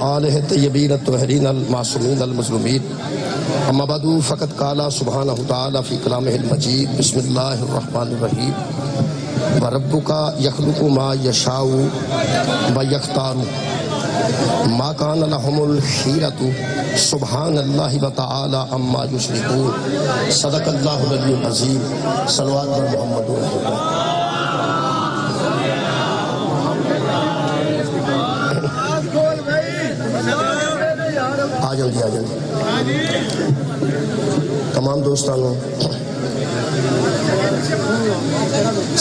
آلہ طیبین الطاہرین المعصومین المظلومین اما بعد فقد قال سبحانہ تعالی فی کلامہ المجید بسم اللہ الرحمن الرحیم وَرَبُّكَ يَخْلُقُ مَا يَشَاءُ وَيَخْتَارُ مَا كَانَ لَهُمُ الْخِيَرَةُ سبحان اللہ وتعالی عما یشرکون صدق اللہ العلی العظیم صلوات بر محمد آ جلدی تمام دوستانوں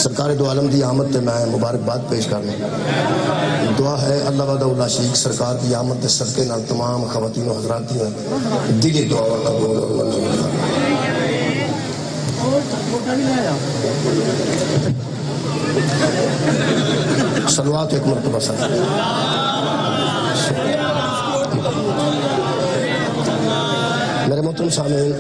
سرکار دو عالم دی آمد تے میں مبارکباد پیش کرنا دعا ہے اللہ وعدہ اللہ شریک سرکار دی آمد تے صدقے نال تمام خواتین و حضرات دی دلی دعا قبول اور منظور صلوات ایک مرتبہ صلی میرے محترم سامعین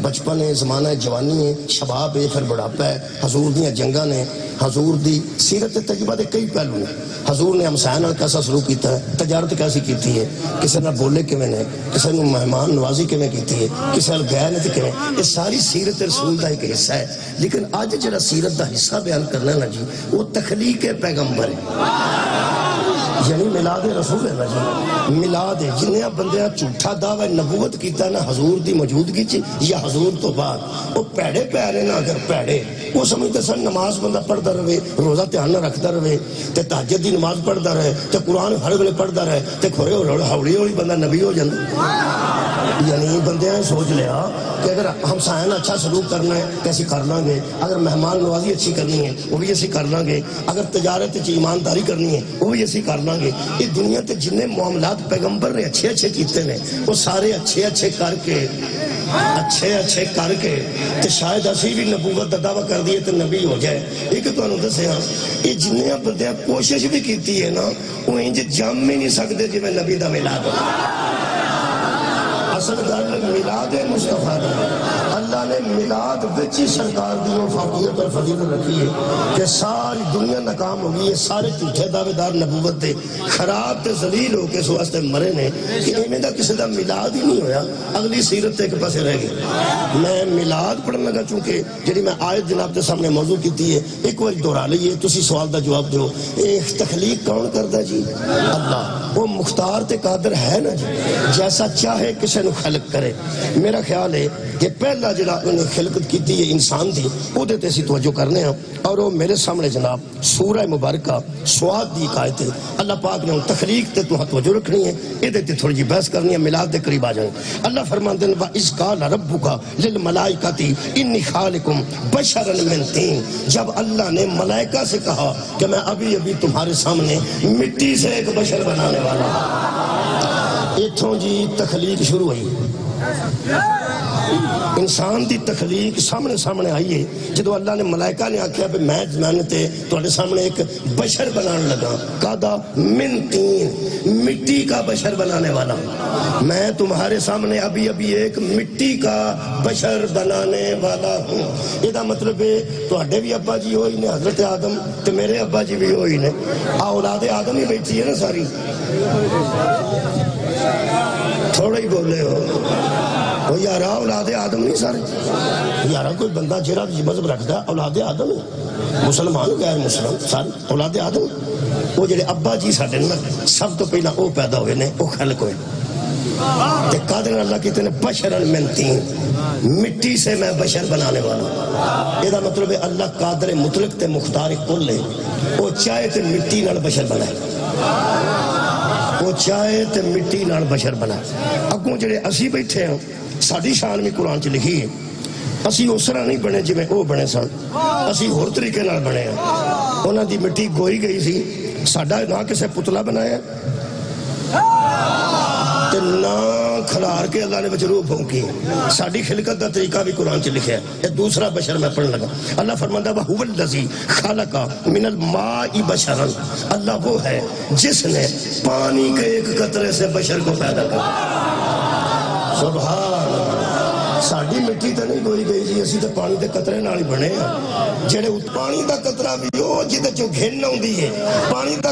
بچپن ہے، زمانہ ہے، جوانی ہے، شباب ہے، پھر بڑھاپا ہے، حضور دیاں جنگاں نے، حضور دی سیرت تجربہ دے کئی پہلو ہیں۔ حضور نے ہمسایاں نال کیسا سلوک کیتا ہے، تجارت کیسی کیتی ہے، کسی نال بولے کیویں نے، کسی نوں مہمان نوازی کیویں کیتی ہے، کسی نال گئے نے تے کیویں، یہ ساری سیرت رسول دا ایک حصہ ہے۔ لیکن اج جڑا سیرت دا حصہ بیان کرنا ہے نا جی، وہ تخلیق پیغمبر ہے، یعنی میلاد رسول ہے نا جی، میلاد ہے۔ جنہیں بندیاں جھوٹا دعوی نبوت کیتا نا حضور دی موجودگی چ یا حضور تو بعد، وہ پیڑے پیارے نا اگر پیڑے وہ سمجھتے سن نماز بندہ پڑھتا رہے، روزہ دھیان نہ رکھتا رہے، تے تہجد دی نماز پڑھتا رہے، تے قرآن ہر ویلے پڑھتا رہے، تے کھورے ہولی ہولی بندہ نبی ہو جاتا۔ یعنی بندے نے سوچ لیا کہ اگر ہمسایاں نال اچھا سلوک کرنا ہے تو اسی کر لیں گے، اگر مہمان نوازی اچھی کرنی ہے وہ بھی اسی کر لیں گے، اگر تجارت چ ایمانداری کرنی ہے وہ بھی اسی کر لیں گے۔ یہ دنیا تے جننے معاملات پیغمبر نے اچھے اچھے کیتے ہیں وہ سارے اچھے اچھے کر کے تے شاید اسی بھی نبوت دا دعویٰ کر دیے تے نبی ہو جائے۔ ایک تو انہوں دسے ہاں یہ جنہیں بندیاں کوشش بھی کیتی ہے نا وہ انج جم ہی نہیں سکتے جی میں نبی دا میلاد ہو۔ اصل گل میلاد مصطفیٰ دا اللہ نے میلاد بچی سرکار دی فوقیت اور فضیلت رکھی ہے کہ ساری دنیا ناکام ہوگی، یہ سارے جھوٹے دعوے دار نبوت دے خراب تے ذلیل ہو کے اس واسطے مرے نے کہ ایویں دا کسی دا میلاد ہی نہیں ہویا۔ اگلی سیرت ایک پاسے رہ گئی۔ میں میلاد پڑھن لگا چونکہ جڑی میں آیت جناب کے سامنے موضوع کیتی ہے ایک بار دہرا لئیے، تسی سوال دا جواب دیو۔ تخلیق کون کردا جی؟ اللہ۔ وہ مختار تے قادر ہے نا جی، جیسا چاہے کسی نو خلق کرے۔ میرا خیال ہے کہ پہلا جڑا انہیں خلقت کیتی ہے انسان دی وہ دیتے سی توجہ کرنے ہیں، اور وہ میرے سامنے جناب سورہ مبارکہ سواد دی آیت ہے۔ اللہ پاک نے تخلیق تے تو توجہ رکھنی ہے، یہ دیتے تھوڑی جی بحث کرنی ہے، میلاد دے قریب آ جائیں۔ اللہ فرماتے ہیں وَإِذْ قَالَ رَبُّكَ لِلْمَلَائِكَةِ إِنِّي خَالِقٌ بَشَرًا مِنْ طِينٍ، جب اللہ نے ملائکہ سے کہا کہ میں ابھی تمہارے سامنے مٹی سے ایک بشر بنانے والا ہوں، اتھوں جی تخلیق شروع ہوئی۔ انسان دی تخلیق سامنے آئی ہے جدو اللہ نے ملائکہ نے آکھیا کہ میں تے تواڈے سامنے ایک بشر بنانے لگا، کادا من طین، مٹی کا بشر بنانے والا ہوں۔ میں تمہارے سامنے ابھی ایک مٹی کا بشر بنانے والا ہوں۔ یہ دا مطلب ہے تواڈے بھی ابا جی ہوئی نے حضرت آدم تے میرے ابا جی بھی ہوئی نے، اولاد آدم ہی بیٹھی ہے نا ساری۔ تھوڑا ہی بولے ہو وہ یارا اولاد آدم نہیں سارے، یارا کوئی بندہ جہاں مذہب رکھتا ہے اولاد آدم ہے، مسلمان غیر مسلم سارے اولاد آدم۔ وہ جڑے ابا جی ساڈے نا سب تو پہلا وہ پیدا ہوئے نے، وہ خلق ہوئے تے قادر اللہ کہتے ہیں بشرن من طین، مٹی سے میں بشر بنانے والا ہوں۔ یہ دا مطلب ہے اللہ قادر مطلق تے مختار کل ہے، وہ چاہے تے مٹی نال بشر بنائے، وہ چاہے تے مٹی نال بشر بنائے۔ اگوں جڑے اسی بیٹھے ہیں ساڈی شان بھی قرآن چ لکھی ہے، اسی اس طرح نہیں بنے جویں وہ بنے سن، اسی ہور طریقے نال بنے ہیں۔ انہاں دی مٹی گوئی گئی سی، ساڈا نہ کسے پتلا بنایا تے نہ کھلار کے اللہ نے وچ روح پھونکی۔ ساڈی خلقت دا طریقہ بھی قرآن چ لکھا ہے۔ یہ دوسرا بشر میں پڑھنے لگا، اللہ فرماندا ہے وَهُوَ الَّذِي خَلَقَ مِنَ الْمَاءِ بَشَرًا، اللہ وہ ہے جس نے پانی کے ایک قطرے سے بشر کو پیدا کیا۔ سبحان اللہ۔ ਸਾਡੀ ਮਿੱਟੀ ਤਾਂ ਨਹੀਂ ਗੋਈ ਗਈ ਜੀ, ਅਸੀਂ ਤਾਂ ਪਾਣੀ ਦੇ ਕਤਰੇ ਨਾਲ ਹੀ ਬਣੇ ਆ। ਜਿਹੜੇ ਪਾਣੀ ਦਾ ਕਤਰਾ ਵੀ ਉਹ ਜਿਹਦੇ ਚੋਂ ਘਿਣ ਆਉਂਦੀ ਹੈ, ਪਾਣੀ ਦਾ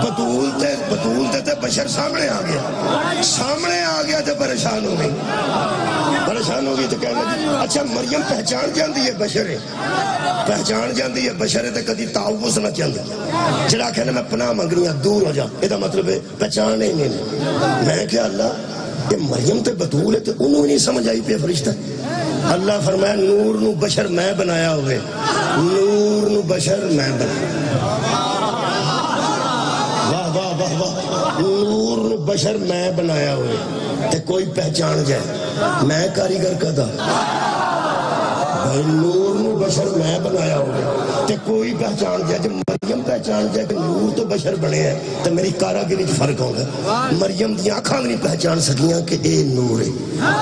بطول تے بشر سامنے آ گیا تے پریشان ہو گئی تو کہنے لگی اچھا مریم پہچان جاندی ہے بشر ہے تے کدی تعوض نہ چاہتی جڑا کہنا میں پناہ منگنی ہوں دور ہو جا یہ مطلب ہے پہچان نہیں میں کہ اللہ یہ مریم تے بطول ہے تے انہوں نہیں سمجھ آئی پہ فرشتہ اللہ فرمایا نور نو بشر میں بنایا ہوئے نور نو بشر میں بنایا نور نو بشر میں بنایا ہوئے تے کوئی پہچان جائے میں کاریگر کا دا بھائی نور نو بشر میں بنایا ہوئے تے کوئی پہچان جائے جب مریم پہچان جائے کہ نور تو بشر بنے ہیں تو میری کاراگری فرق ہوگا مریم دی آنکھاں نہیں پہچان سکیاں کہ اے نور ہے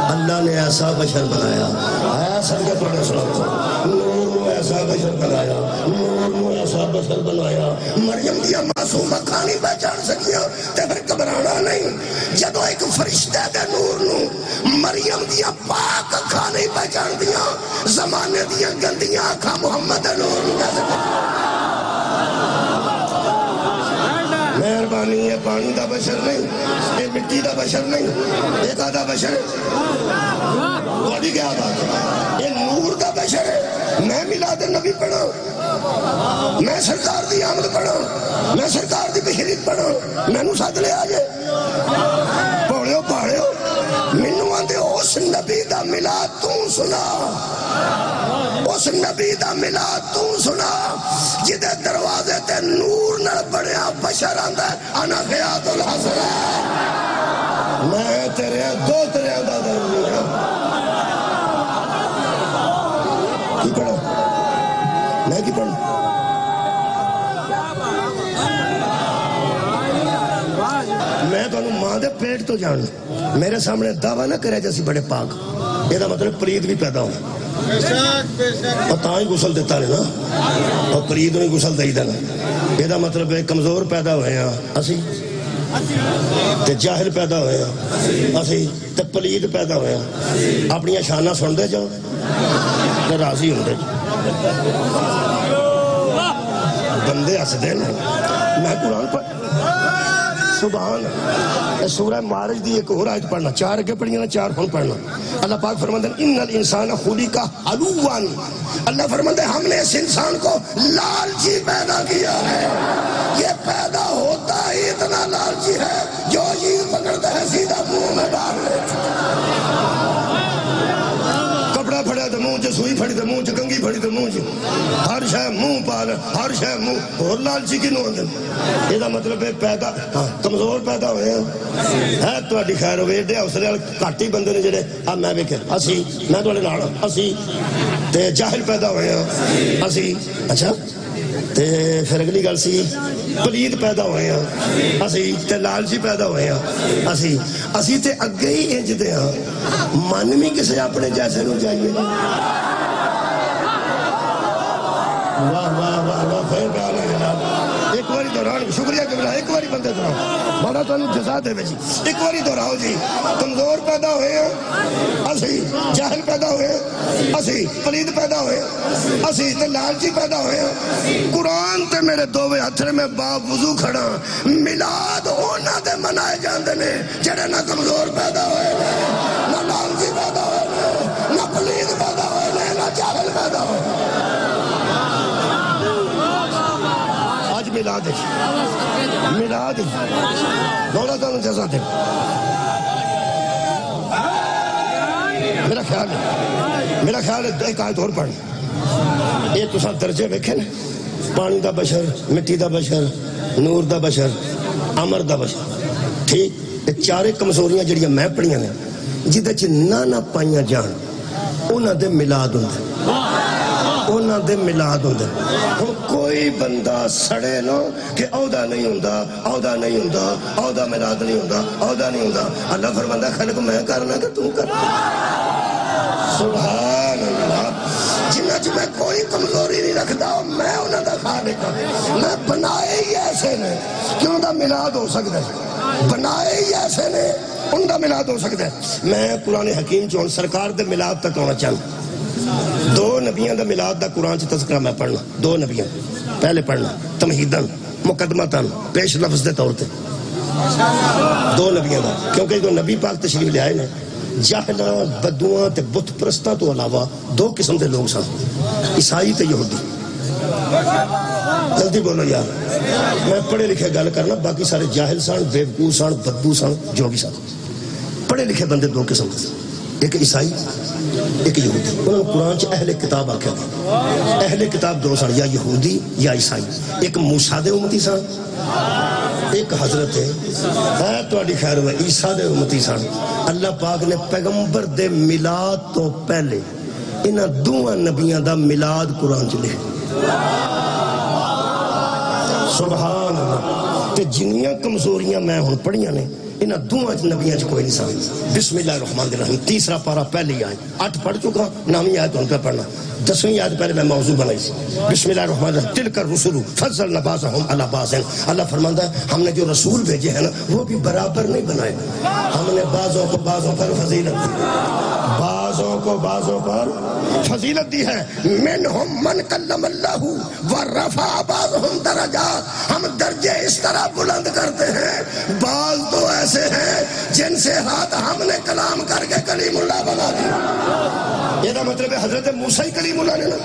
اللہ نے ایسا بشر بنایا آیا سنگت پڑھے سناتا نور نو ایسا بشر بنایا نور نو ایسا بشر بنایا مریم دیا معصوم اکھاں نہیں پہچان سکیاں تے پھر گھبرانا نہیں جدو ایک فرشتہ دے نور نو مریم دیا پاک اکھاں نہیں پہچان دیا زمانے دیا گندیاں اکھاں محمد دے نور نو کہہ سکتے مہربانی یہ پانی دا بشر نہیں یہ مٹی دا بشر نہیں ایک آدھا بشر وہی کیا بات ہے یہ نور دا بشر ہے میں میلاد نبی پڑھا میں سرکار دی آمد پڑھا میں سرکار دی بشریت پڑھا میں نو ساتھ لے آجے پڑھے ہو منو آندے اس نبی دا میلاد تو سنا اس نبی دا میلاد تو سنا جدے دروازے تے نور نہ بڑھیا بشر آندہ انا غیاد الحسن میں تیرے دو تیرے آندہ ضروری ہے کی پڑھا میں کی پڑھا میں تو انہوں ماں دے پیٹ تو جان میرے سامنے دعویٰ نہ کرے جیسی بڑے پاک یہ دا مطلب پرید بھی پیدا ہو اور تاں ہی غسل دیتا ہے نا اور پرید نہیں غسل دائی دینا یہ دا مطلب ہے کمزور پیدا ہوئے ہیں اسی تے جاہل پیدا ہوئے ہیں اسی تے پلید پیدا ہوئے ہیں اپنی شانہ سن دے جاؤ تے راضی ہوں دے بندے ہس دے نا میں قرآن پر سبحان سورہ معارج دی ایک اور آیت پڑھنا چار اگے پڑھیں نا چار ہون پڑھنا اللہ پاک فرماتے ہیں ان الانسان خلق حلوان اللہ فرماتے ہیں ہم نے اس انسان کو لالچی پیدا کیا ہے یہ پیدا ہوتا ہی اتنا لالچی ہے جو چیز پکڑتا ہے سیدھا منہ میں ڈال لیتا کپڑا پھڑا تو منہ چ سوئی پھڑی تو منہ چ کنگھی پھڑی تو منہ چ ہر شے منہ پال ہر شے منہ اور لالچی کی نو یہ مطلب ہے پیدا کمزور پیدا ہوئے ہیں ہے تہاڈی خیر ہوئے ایڈے حوصلے والے گھٹ ہی بندے نے جڑے میں ویکھے اسی میں تہاڈے نال اسی تے جاہل پیدا ہوئے ہیں اسی اچھا تے پھر اگلی گل سی پلید پیدا ہوئے ہیں اسی تے لالچی پیدا ہوئے ہیں اسی تے اگے ہی انج دے ہاں من بھی کسے اپنے جیسے نو چاہیے واہ واہ واہ واہ پھر گال ہے جناب ایک باری دوران شکریہ قبلہ ایک باری بندے دراؤ مولا تو انہوں جزا دے جی ایک باری دہراؤ جی کمزور پیدا ہوئے ہیں اسی جاہل پیدا ہوئے ہیں اسی پلید پیدا ہوئے ہیں اسی تے لالچی پیدا ہوئے ہیں قرآن تے میرے دووے ہتھرے میں باپ وضو کھڑا میلاد ہونا دے منائے جاندے نے جڑے نہ کمزور پیدا ہوئے نہ لالچی پیدا ہوئے نہ پلید پیدا ہوئے نہ جاہل پیدا ہوئے ملاد مولا تعالیٰ جزا دے میرا خیال ہے ایک آیت اور پڑھ یہ تساں درجے ویکھے نا پانی دا بشر مٹی دا بشر نور دا بشر امر دا بشر ٹھیک یہ چارے کمزوریاں جڑیاں میں پڑھیاں نے جدے چ نہ پائیاں جان انہاں دے ملاد ہوندے انہاں دے ملاد ہوندے ہن کوئی بندہ سڑے نا کہ عہدہ نہیں ہوندا عہدہ نہیں ہوندا عہدہ ملاد نہیں ہوندا عہدہ نہیں ہوندا اللہ فرماندا خلق میں کرنا کہ تو کر سبحان اللہ جنہ چ میں کوئی کمزوری نہیں رکھدا میں انہاں دا خالق میں بنائے ہی ایسے نے کہ ان دا ملاد ہو سکدا ہے بنائے ہی ایسے نے ان دا ملاد ہو سکدا ہے میں قرآن حکیم چون سرکار دے ملاد تک آنا چاہتا دو نبیاں دا ملاد دا قرآن چ تذکرہ میں پڑھنا دو نبیاں پہلے پڑھنا تمہیدن مقدمتاً پیش لفظ دے طور تے دو نبیوں دا، کیونکہ جو نبی پاک تشریف لے آئے نے جاہلاں بدوواں تے بت پرستاں تو علاوہ دو قسم دے لوگ سن، عیسائی تے یہودی۔ جلدی بولو یار، میں پڑھے لکھے گل کرنا، باقی سارے جاہل سن، بیوقوف سن، بدو سن، جو بھی سن۔ پڑھے لکھے بندے دو قسم کے سن، ایک عیسائی ایک یہودی۔ انہوں نے قرآن چ اہل کتاب آکھیا گیا، اہل کتاب دو سن، یا یہودی یا عیسائی۔ ایک موسیٰ دے امتی سن، ایک حضرت ہے تواڈی خیر ہوئے عیسیٰ دے امتی سن۔ اللہ پاک نے پیغمبر دے میلاد تو پہلے انہاں دوواں نبیاں دا میلاد قرآن چ لکھیا، سبحان اللہ۔ تے جنیاں کمزوریاں میں ہن پڑھیاں نے انہاں دوواں نبیاں چ کوئی نہیں سن۔ بسم اللہ الرحمن الرحیم، تیسرا پارہ پہلی آیت، 8 پڑھ چکا، 9ویں آیت ہن پہ پڑھنا، 10ویں آیت پہلے میں موضوع بنائی سی۔ بسم اللہ الرحمن الرحیم، تلک الرسل فضلنا بعضهم علی بعض۔ اللہ فرماتا ہے ہم نے جو رسول بھیجے ہیں نا وہ بھی برابر نہیں بنائے، ہم نے بعضوں کو بعضوں پر فضیلت دی، بعضوں کو بعضوں پر فضیلت دی ہے۔ منہم من کلم اللہ ورفع بعضهم درجات، ہم درجے اس طرح بلند کرتے ہیں، بعض تو ایسے ہیں جن سے ہاتھ ہم نے کلام کر کے کلیم اللہ بنا دی۔ یہ مطلب ہے حضرت موسیٰ ہی کلیم اللہ نے نا۔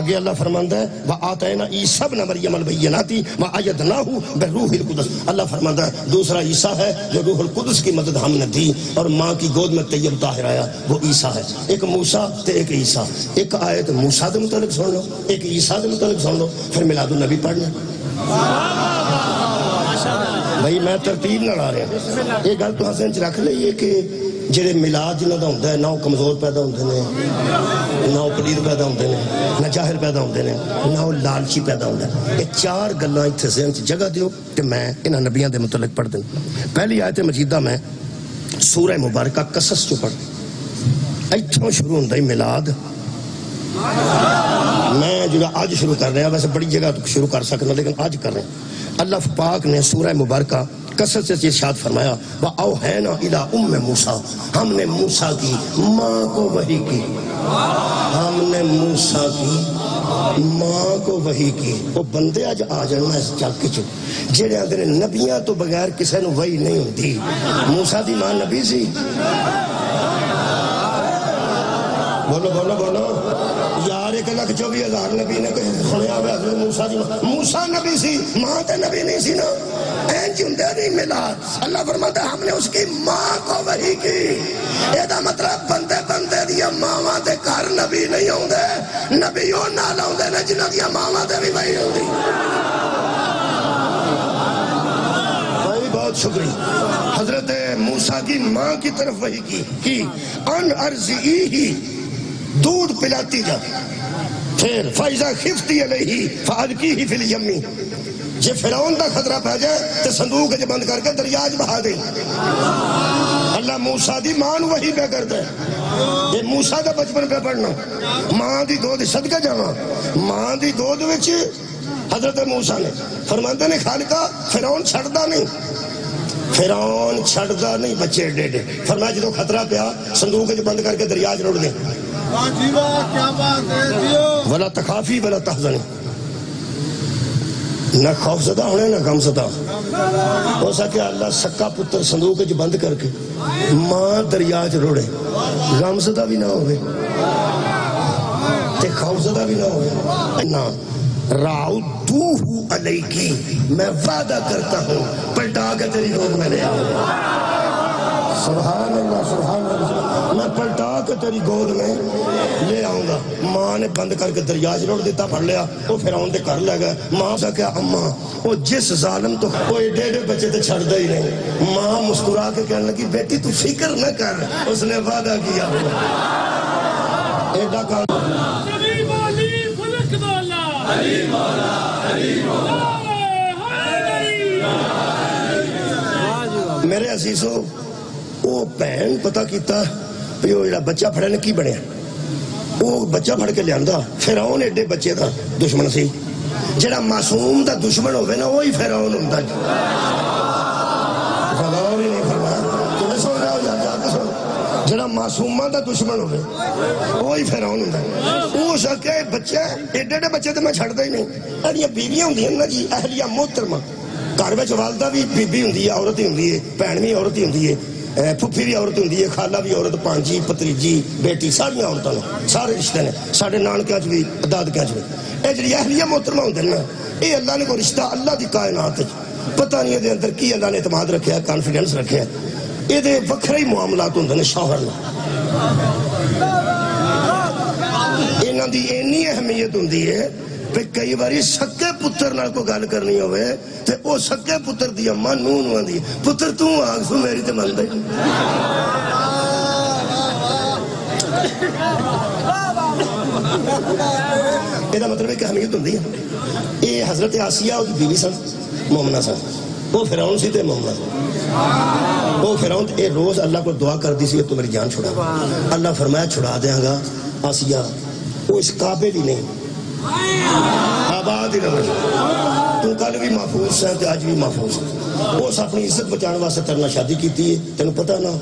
اگے اللہ فرماندا ہے وَآتَيْنَا عِیسیٰ ابْنَ مَرْیَمَ الْبَیِّنَاتِ وَأَیَّدْنَاهُ بِالرُّوحِ الْقُدُسِ۔ اللہ فرماندا ہے دوسرا عیسیٰ ہے جو روح القدس کی مدد ہم نے دی اور ماں کی گود میں طیب طاہر آیا، وہ عیسیٰ ہے۔ ایک موسیٰ تے ایک عیسیٰ، ایک آیت موسیٰ دے متعلق سن لو، ایک عیسیٰ دے متعلق سن لو، پھر میلاد النبی پڑھ لیں۔ بھائی میں ترتیب نہ لا رہا، یہ گل تو حسن چ رکھ لئیے کہ جڑے میلاد جنہاں دا ہوندا ہے نہ وہ کمزور پیدا ہوندے نے، نہ وہ پلید پیدا ہوندے نے، نہ جاہل پیدا ہوندے نے، نہ وہ لالچی پیدا ہوندا ہے۔ یہ چار گلاں اتنے ذہن چ جگہ دیو کہ میں انہاں نبیاں دے متعلق پڑھ دوں۔ پہلی آیت مجیدہ میں سورہ مبارکہ قصص چ پڑھ، ایتھوں شروع ہوندا ہے میلاد۔ میں جو آج شروع کر رہا، ویسے بڑی جگہ تو شروع کر سکنا لیکن آج کر رہے ہیں۔ اللہ پاک نے سورہ مبارکہ قصص سے ارشاد فرمایا وَأَوْحَيْنَا إِلَىٰ أُمِّ مُوسَىٰ، ہم نے موسیٰ کی ماں کو وحی کی، ہم نے موسیٰ کی ماں کو وحی کی۔ وہ بندے آج آ جانا اس چاکی چ جڑے آندے نے نبیاں تو بغیر کسے نو وحی نہیں ہوندی۔ موسیٰ دی ماں نبی سی، بولو بولو بولو یار، 1,24,000 نبی نے سنیا ہوا حضرت موسیٰ دی ماں، موسیٰ نبی سی، ماں تے نبی نہیں سی نا، اینج ہوندے نہیں میلاد۔ اللہ فرماتا ہے ہم نے اس کی ماں کو وحی کی۔ یہ مطلب بندے بندے دیا ماواں دے گھر نبی نہیں ہوندے، نبی او نال ہوندے نے جنہاں دیا ماواں تے بھی وحی ہوندی۔ بھائی بہت شکریہ۔ حضرت موسیٰ کی ماں کی طرف وحی کی ان ارضعیہ، دودھ پلاتی جا، پھر فَإِذَا خِفْتِ عَلَيْهِ فَأَلْقِيهِ فِي الْيَمِّ، جے فرعون دا خطرہ پہ جائے تو صندوق جو بند کر کے دریا وچ بہا دے۔ اللہ موسیٰ دی ماں نو وحی پہ کرتا ہے۔ یہ موسیٰ دا بچپن پہ پڑھنا، ماں دی دودھ صدقہ جاواں، ماں دی دودھ وچ حضرت موسیٰ نے فرماندے نے خالقہ فرعون چھڑدا نہیں، فرعون چھڑدا نہیں بچے ڈیڈے، فرمایا جدوں خطرہ پیا صندوق جو بند کر کے دریا وچ رڑ دے۔ ولا تخافی ولا تحزنی، نہ خوف زدہ ہونے نہ غم زدہ ہو سکے۔ اللہ سکا پتر صندوق جو بند کر کے ماں دریا چ روڑے، غم زدہ بھی نہ ہوئے تے خوف زدہ بھی نہ ہوئے۔ نہ راؤدوہ علیکی، میں وعدہ کرتا ہوں پلٹا کے تیری گود میں لے آؤں گا۔ سبحان اللہ سبحان اللہ، میں پلٹا کے تیری گود میں لے آؤں گا۔ ماں نے بند کر کے دریا چ روڑ دیتا، پڑھ لیا، وہ فرعون دے گھر لے گئے۔ ماں سے کیا اماں، وہ جس ظالم تو وہ ایڈے ایڈے بچے تے چھڑ دے ہی نہیں۔ ماں مسکرا کے کہنے لگی بیٹی تو فکر نہ کر، اس نے وعدہ کیا ایڈا کام۔ میرے عزیزو، وہ بہن پتہ کیتا بھی وہ جڑا بچہ پھڑے نے کی بنیا، وہ بچہ پھڑ کے لیاندا فرعون ایڈے بچے دا دشمن سی۔ جڑا معصوم دا دشمن ہوئے نا وہی فرعون ہوندا۔ غور ہی نہیں فرمایا، تمہیں سن رہا ہو جا کے سن، جڑا معصوماں دا دشمن ہوئے وہی فرعون ہوندا ہے. وہ سکے بچے ایڈے ایڈے بچے تو میں چھڑدا ہی نہیں. اڑیاں بیویاں ہوندیاں نا جی اہلیہ محترمہ گھر وچ والدہ بھی بیبی ہوندی ہے عورت ہی ہوندی ہے بہن بھی عورت ہی ہوندی ہے پھپھی بھی عورت ہوندی ہے خالہ بھی عورت پانجی پتریجی بیٹی ساری عورتاں نے سارے رشتے نے ساڈے نانکیاں چ بھی دادکیاں چ بھی. اے جڑی اہلیہ محترمہ ہوندے نا اے اللہ نے کوئی رشتہ اللہ دی کائنات پتہ نہیں دے اندر کی اللہ نے اعتماد رکھیا کانفیڈنس رکھیا یہ دے وکھرے ہی معاملات ہوندے نے شوہر انہاں دی اینی اہمیت ہوندی ہے کہ کئی باری سکے پتر نال کو گل کرنی ہوئے تے او سکے پتر دی اماں نوں نوں آندی پتر تو آنکھ سو میری تے من دے. یہ مطلب ہے کہ اہمیت ہوندی ہے. یہ حضرت آسیہ اور بیوی سن مومنہ سن وہ فرعون سی تے مومنہ سن. وہ فرعون اے روز اللہ کو دعا کر دی سی تو میری جان چھڑا. اللہ فرمایا چھڑا دیاں گا آسیہ وہ اس قابل ہی نہیں آباد ہی رہے تو کل بھی محفوظ ہے تے آج بھی محفوظ ہے. اس اپنی عزت بچانے واسطے تیرے نال شادی کیتی ہے تینوں پتہ نہ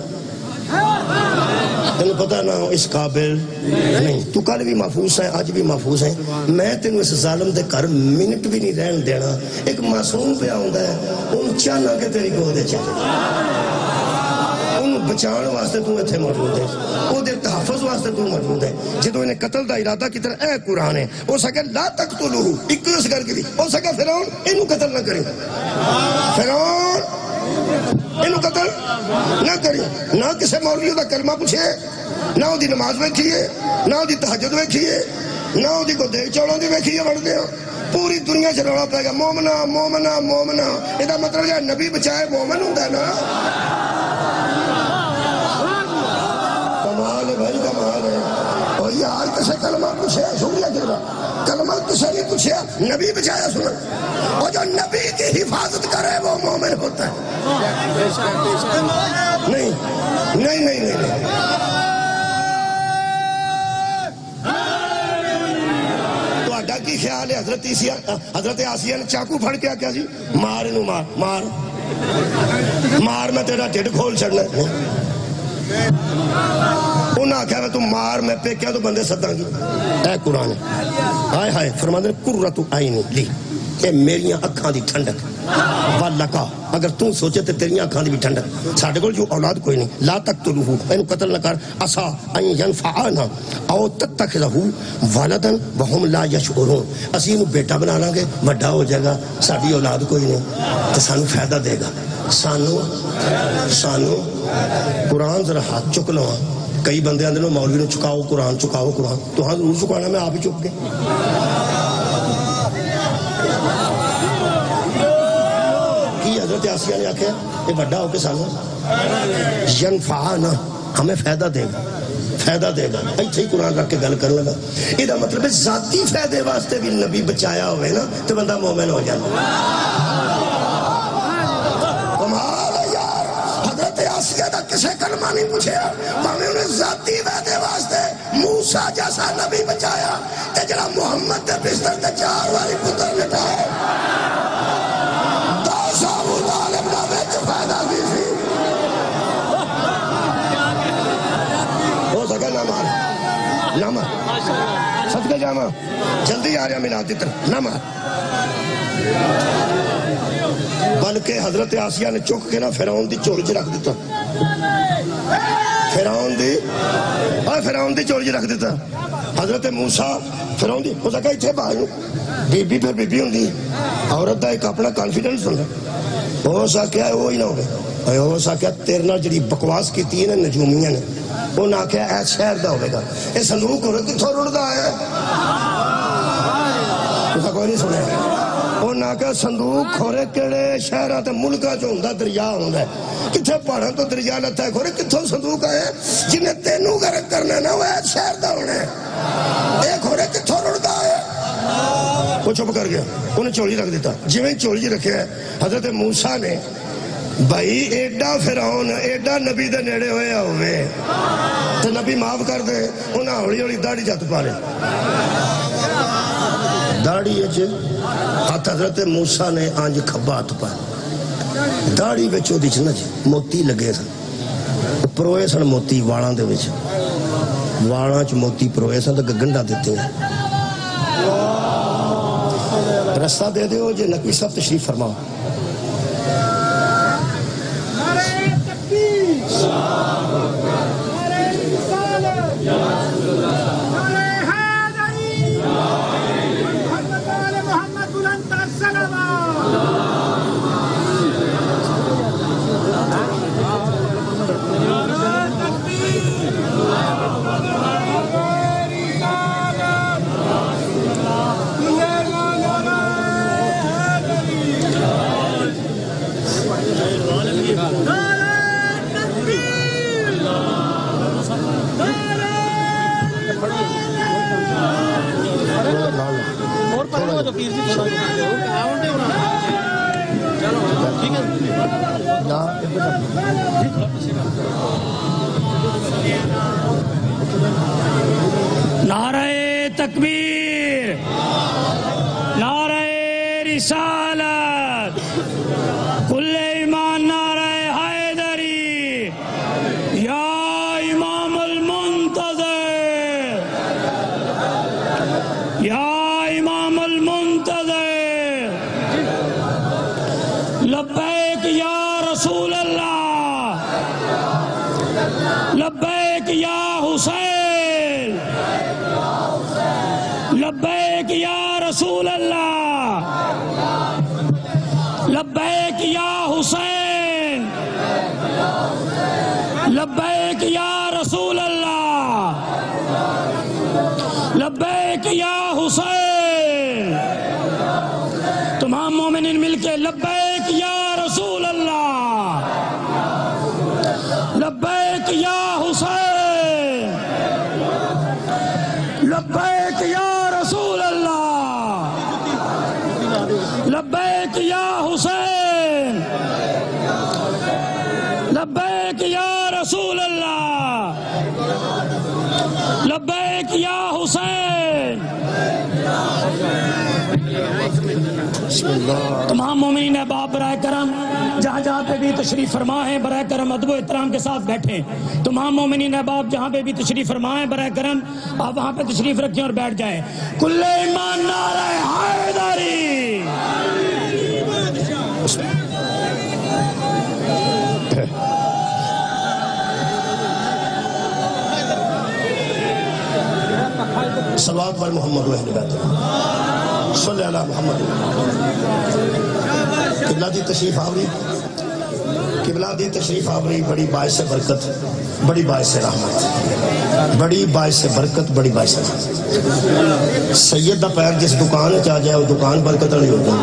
تینوں پتہ نہ اس قابل نہیں تو کل بھی محفوظ ہے آج بھی محفوظ ہے. میں تینوں اس ظالم دے گھر منٹ بھی نہیں رہن دینا. ایک معصوم پہ آندا ہے ان چاہنا کہ تیری گودے چاہے ان بچان واسطے تو ایتھے موجود ہے او دے تحفظ واسطے تو موجود ہے. جدوں انہیں قتل دا ارادہ کی طرح اے قرآن ہے ہو سکے لا تقتلوہ ایک اس کر کے دی ہو سکے فرعون انہوں قتل نہ کریں فرعون انہوں قتل نہ کریں نہ کسے مولویوں دا کلمہ پوچھے نہ دی نماز ویکھیے نہ دی تہجد ویکھیے نہ دی کو دیکھ چوڑوں دی ویکھیے بڑھ دیا. پوری دنیا سے روڑا پائے گا مومنہ مومنہ مومنہ. یہ مطلب ہے نبی بچائے مومن ہوں ہے نا. کمال ہے بھائی کمال ہے. اور یار کسے کلمہ پوچھے شکریہ جرا کلمہ کسے نہیں پوچھے نبی بچایا سنا. اور جو نبی کی حفاظت کرے وہ مومن ہوتا ہے. نہیں نہیں نہیں نہیں کی خیال ہے حضرت آسیہ نے چاقو پھڑ کے کیا جی مار انہوں مار مار مار میں تیرا ڈھڈ کھول چڑھنا ہے. انہاں کہا میں تم مار میں پہ کیا تو بندے صداں گی. اے قرآن ہائے ہائے فرماندے قرۃ عین لی اے میریاں اکھاں دی ٹھنڈک واللکا اگر تم سوچے تے تیریاں اکھاں دی بھی ٹھنڈک. ساڈے کول جو اولاد کوئی نہیں لا تقتلوہ اینو قتل نہ کر عسا ان ینفعنا او تتخذہ ولدا وہم لا یشعرون. اسی انہوں بیٹا بنا لیں گے بڑا ہو جائے گا ساڈی اولاد کوئی نہیں تو سانو فائدہ دے گا. سانو قرآن ذرا ہاتھ چک لو. کئی بندے آندے نے مولوی نے چکاؤ قرآن تو ہاں ضرور چکانا میں آپ ہی چک گئے. حضرت آسیہ نے آکھا یہ بڑا ہو کے سانو ینفعنا ہمیں فائدہ دے گا فائدہ دے گا. ایتھے ہی قرآن رکھ کے گل کر لگا. یہ مطلب ہے ذاتی فائدے واسطے بھی نبی بچایا ہوئے نا تو بندہ مومن ہو جائے. کمال ہے یار. حضرت آسیہ دا کسے کلمہ نہیں پوچھے ہمیں انہیں ذاتی فائدے واسطے موسیٰ جیسا نبی بچایا تے جڑا محمد دے بستر تے 4 والی پتر لٹا ہے صدقہ جامع جلدی آ رہا ملا دیتر نہ مار. بلکہ حضرت آسیہ نے چک کے نا فرعون دی چوری چ رکھ دیتا. فرعون دی چوری چ رکھ دیتا. حضرت موسیٰ فرعون دی ہو سکا اتھے باہر بی بی پھر بی بی ہوں دی عورت دا ایک اپنا کانفیڈنس ہوں. ہو سکیا ہے وہی نہ ہو گئے. ہو سکیا تیرے نال جڑی بکواس کیتی ہے نا نجومیاں نے وہ نہ کیا اے شہر دا ہوئے گا. یہ صندوق ہو رہا کتھوں رڑ دا ہے تو کوئی نہیں سنے. وہ نہ کیا صندوق کھورے کیڑے شہرہ تے ملکہ جو ہندہ دریا ہوندہ ہے کتھے پڑھا تو دریا لتا ہے کھورے کتھوں صندوق آئے جنہیں تینوں غرق کرنا نا وہ اے شہر دا ہونے اے کھورے کتھوں رڑ دا ہے. وہ چھپ کر گیا انہیں چولی رکھ دیتا. جویں چولی رکھے ہے حضرت موسیٰ نے بھائی ایڈا فرعون ایڈا نبی دے نیڑے ہوئے ہوئے تو نبی معاف کر دے انہاں ہوڑی ہوڑی داڑھی جات پا لے. داڑھی اچھے ہاتھ حضرت موسیٰ نے آنج کھبا ہاتھ پا داڑھی بچو دیچ نا جی موتی لگے سا پروئے سن موتی والاں دے وچ، والاں چ موتی پروئے سن تے گنڈا دتے ہیں۔ رستہ دے دیو جے نقوی صاحب تشریف فرماؤ۔ نعرہ تکبیر، نعرہ رسالت، کل ایمان، نعرہ حیدری، یا امام المنتظر، یا امام المنتظر، لبیک یا رسول اللہ، لبیک یا حسین، لبیک یا رسول اللہ، لبیک یا حسین، لبیک یا رسول اللہ، لبیک یا حسین۔ تمام مومنین مل کے لبیک یا رسول اللہ، لبیک یا حسین، لبیک یا رسول اللہ، لبیک یا حسین، لبیک یا رسول اللہ، لبیک یا حسین۔ تمام مومنین احباب برائے کرم جہاں جہاں پہ بھی تشریف فرما ہے برائے کرم ادب و احترام کے ساتھ بیٹھیں۔ تمام مومنین احباب جہاں پہ بھی تشریف فرما ہے برائے کرم آپ وہاں پہ تشریف رکھیں اور بیٹھ جائیں۔ کل ایمان، نعرہ حیدری۔ صلوات بر محمد و اہل بیت، صلی اللہ محمد۔ قبلہ دی تشریف آوری، قبلہ دی تشریف آوری بڑی باعث برکت، بڑی باعث رحمت، بڑی باعث برکت، بڑی باعث رحمت۔ سید دا پیر جس دکان چاہ جائے وہ دکان برکت والی ہو جائے،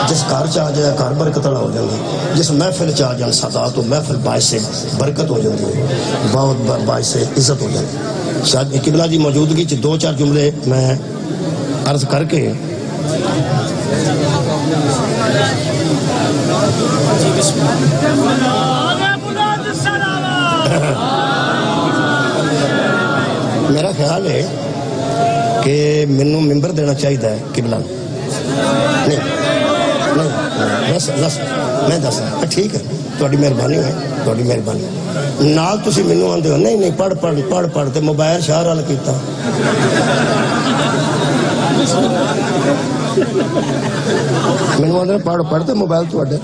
جس گھر چاہ جائے گھر برکت والا ہو جائے، جس محفل چاہ جائے سدا تو محفل باعث برکت ہو جاتی ہے، بہت باعث عزت ہو جاتی ہے۔ شاید قبلہ دی موجودگی چ دو چار جملے میں عرض کر کے میرا خیال ہے کہ مینوں ممبر دینا چاہیے قبلہ نہیں میں دس ٹھیک ہے، تھوڑی مہربانی ہے، تھوڑی مہربانی نال تسی مینوں آندے ہو نہیں پڑھ پڑھ پڑھ پڑھ تے موبائل شہر والا کیتا مینوں آندے پڑھ پڑھ تے موبائل تواڈے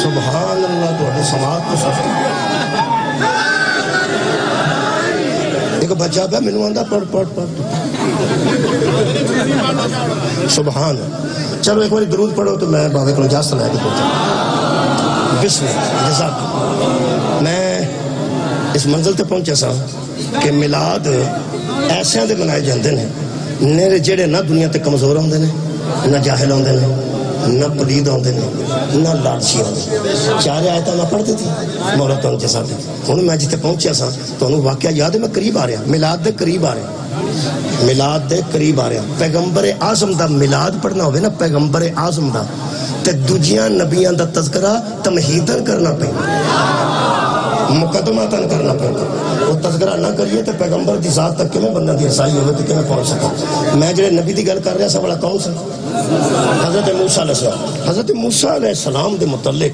سبحان اللہ تواڈے سماعت تو سب ایک بچہ پہ مینوں آندا پڑھ پڑھ پڑھ سبحان۔ چلو ایک بار درود پڑھو تو میں بابے کو اجازت لے کے پہنچا۔ بسم اللہ جزاک۔ میں اس منزل تے پہنچا سا کہ میلاد ایسے دے منائے جاندے نے نیرے جڑے نہ دنیا تے کمزور ہوندے نے، نہ جاہل ہوندے نے، نہ پلید ہوندے نے، نہ لالچی ہوندے۔ چار آیتاں میں پڑھتی تھی مولا تو جیسا تھا۔ ہن میں جتے پہنچیا سا تو انہوں واقعہ یاد ہے، میں قریب آ رہا میلاد دے قریب آ رہا، میلاد دے قریب آ رہا۔ پیغمبر اعظم دا میلاد پڑھنا ہوئے نا، پیغمبر اعظم دا تے دوجیاں نبیاں دا تذکرہ تمہیدن کرنا پہنا، مقدماتاً کرنا پہنا۔ وہ تذکرہ نہ کریے تو پیغمبر دی ذات تک کیویں بندہ دی رسائی ہوئے تو کیویں پہنچ سکا. میں جڑے نبی دی گل کر رہا سا والا کون سا؟ حضرت موسیٰ علیہ السلام. حضرت موسیٰ علیہ السلام دے متعلق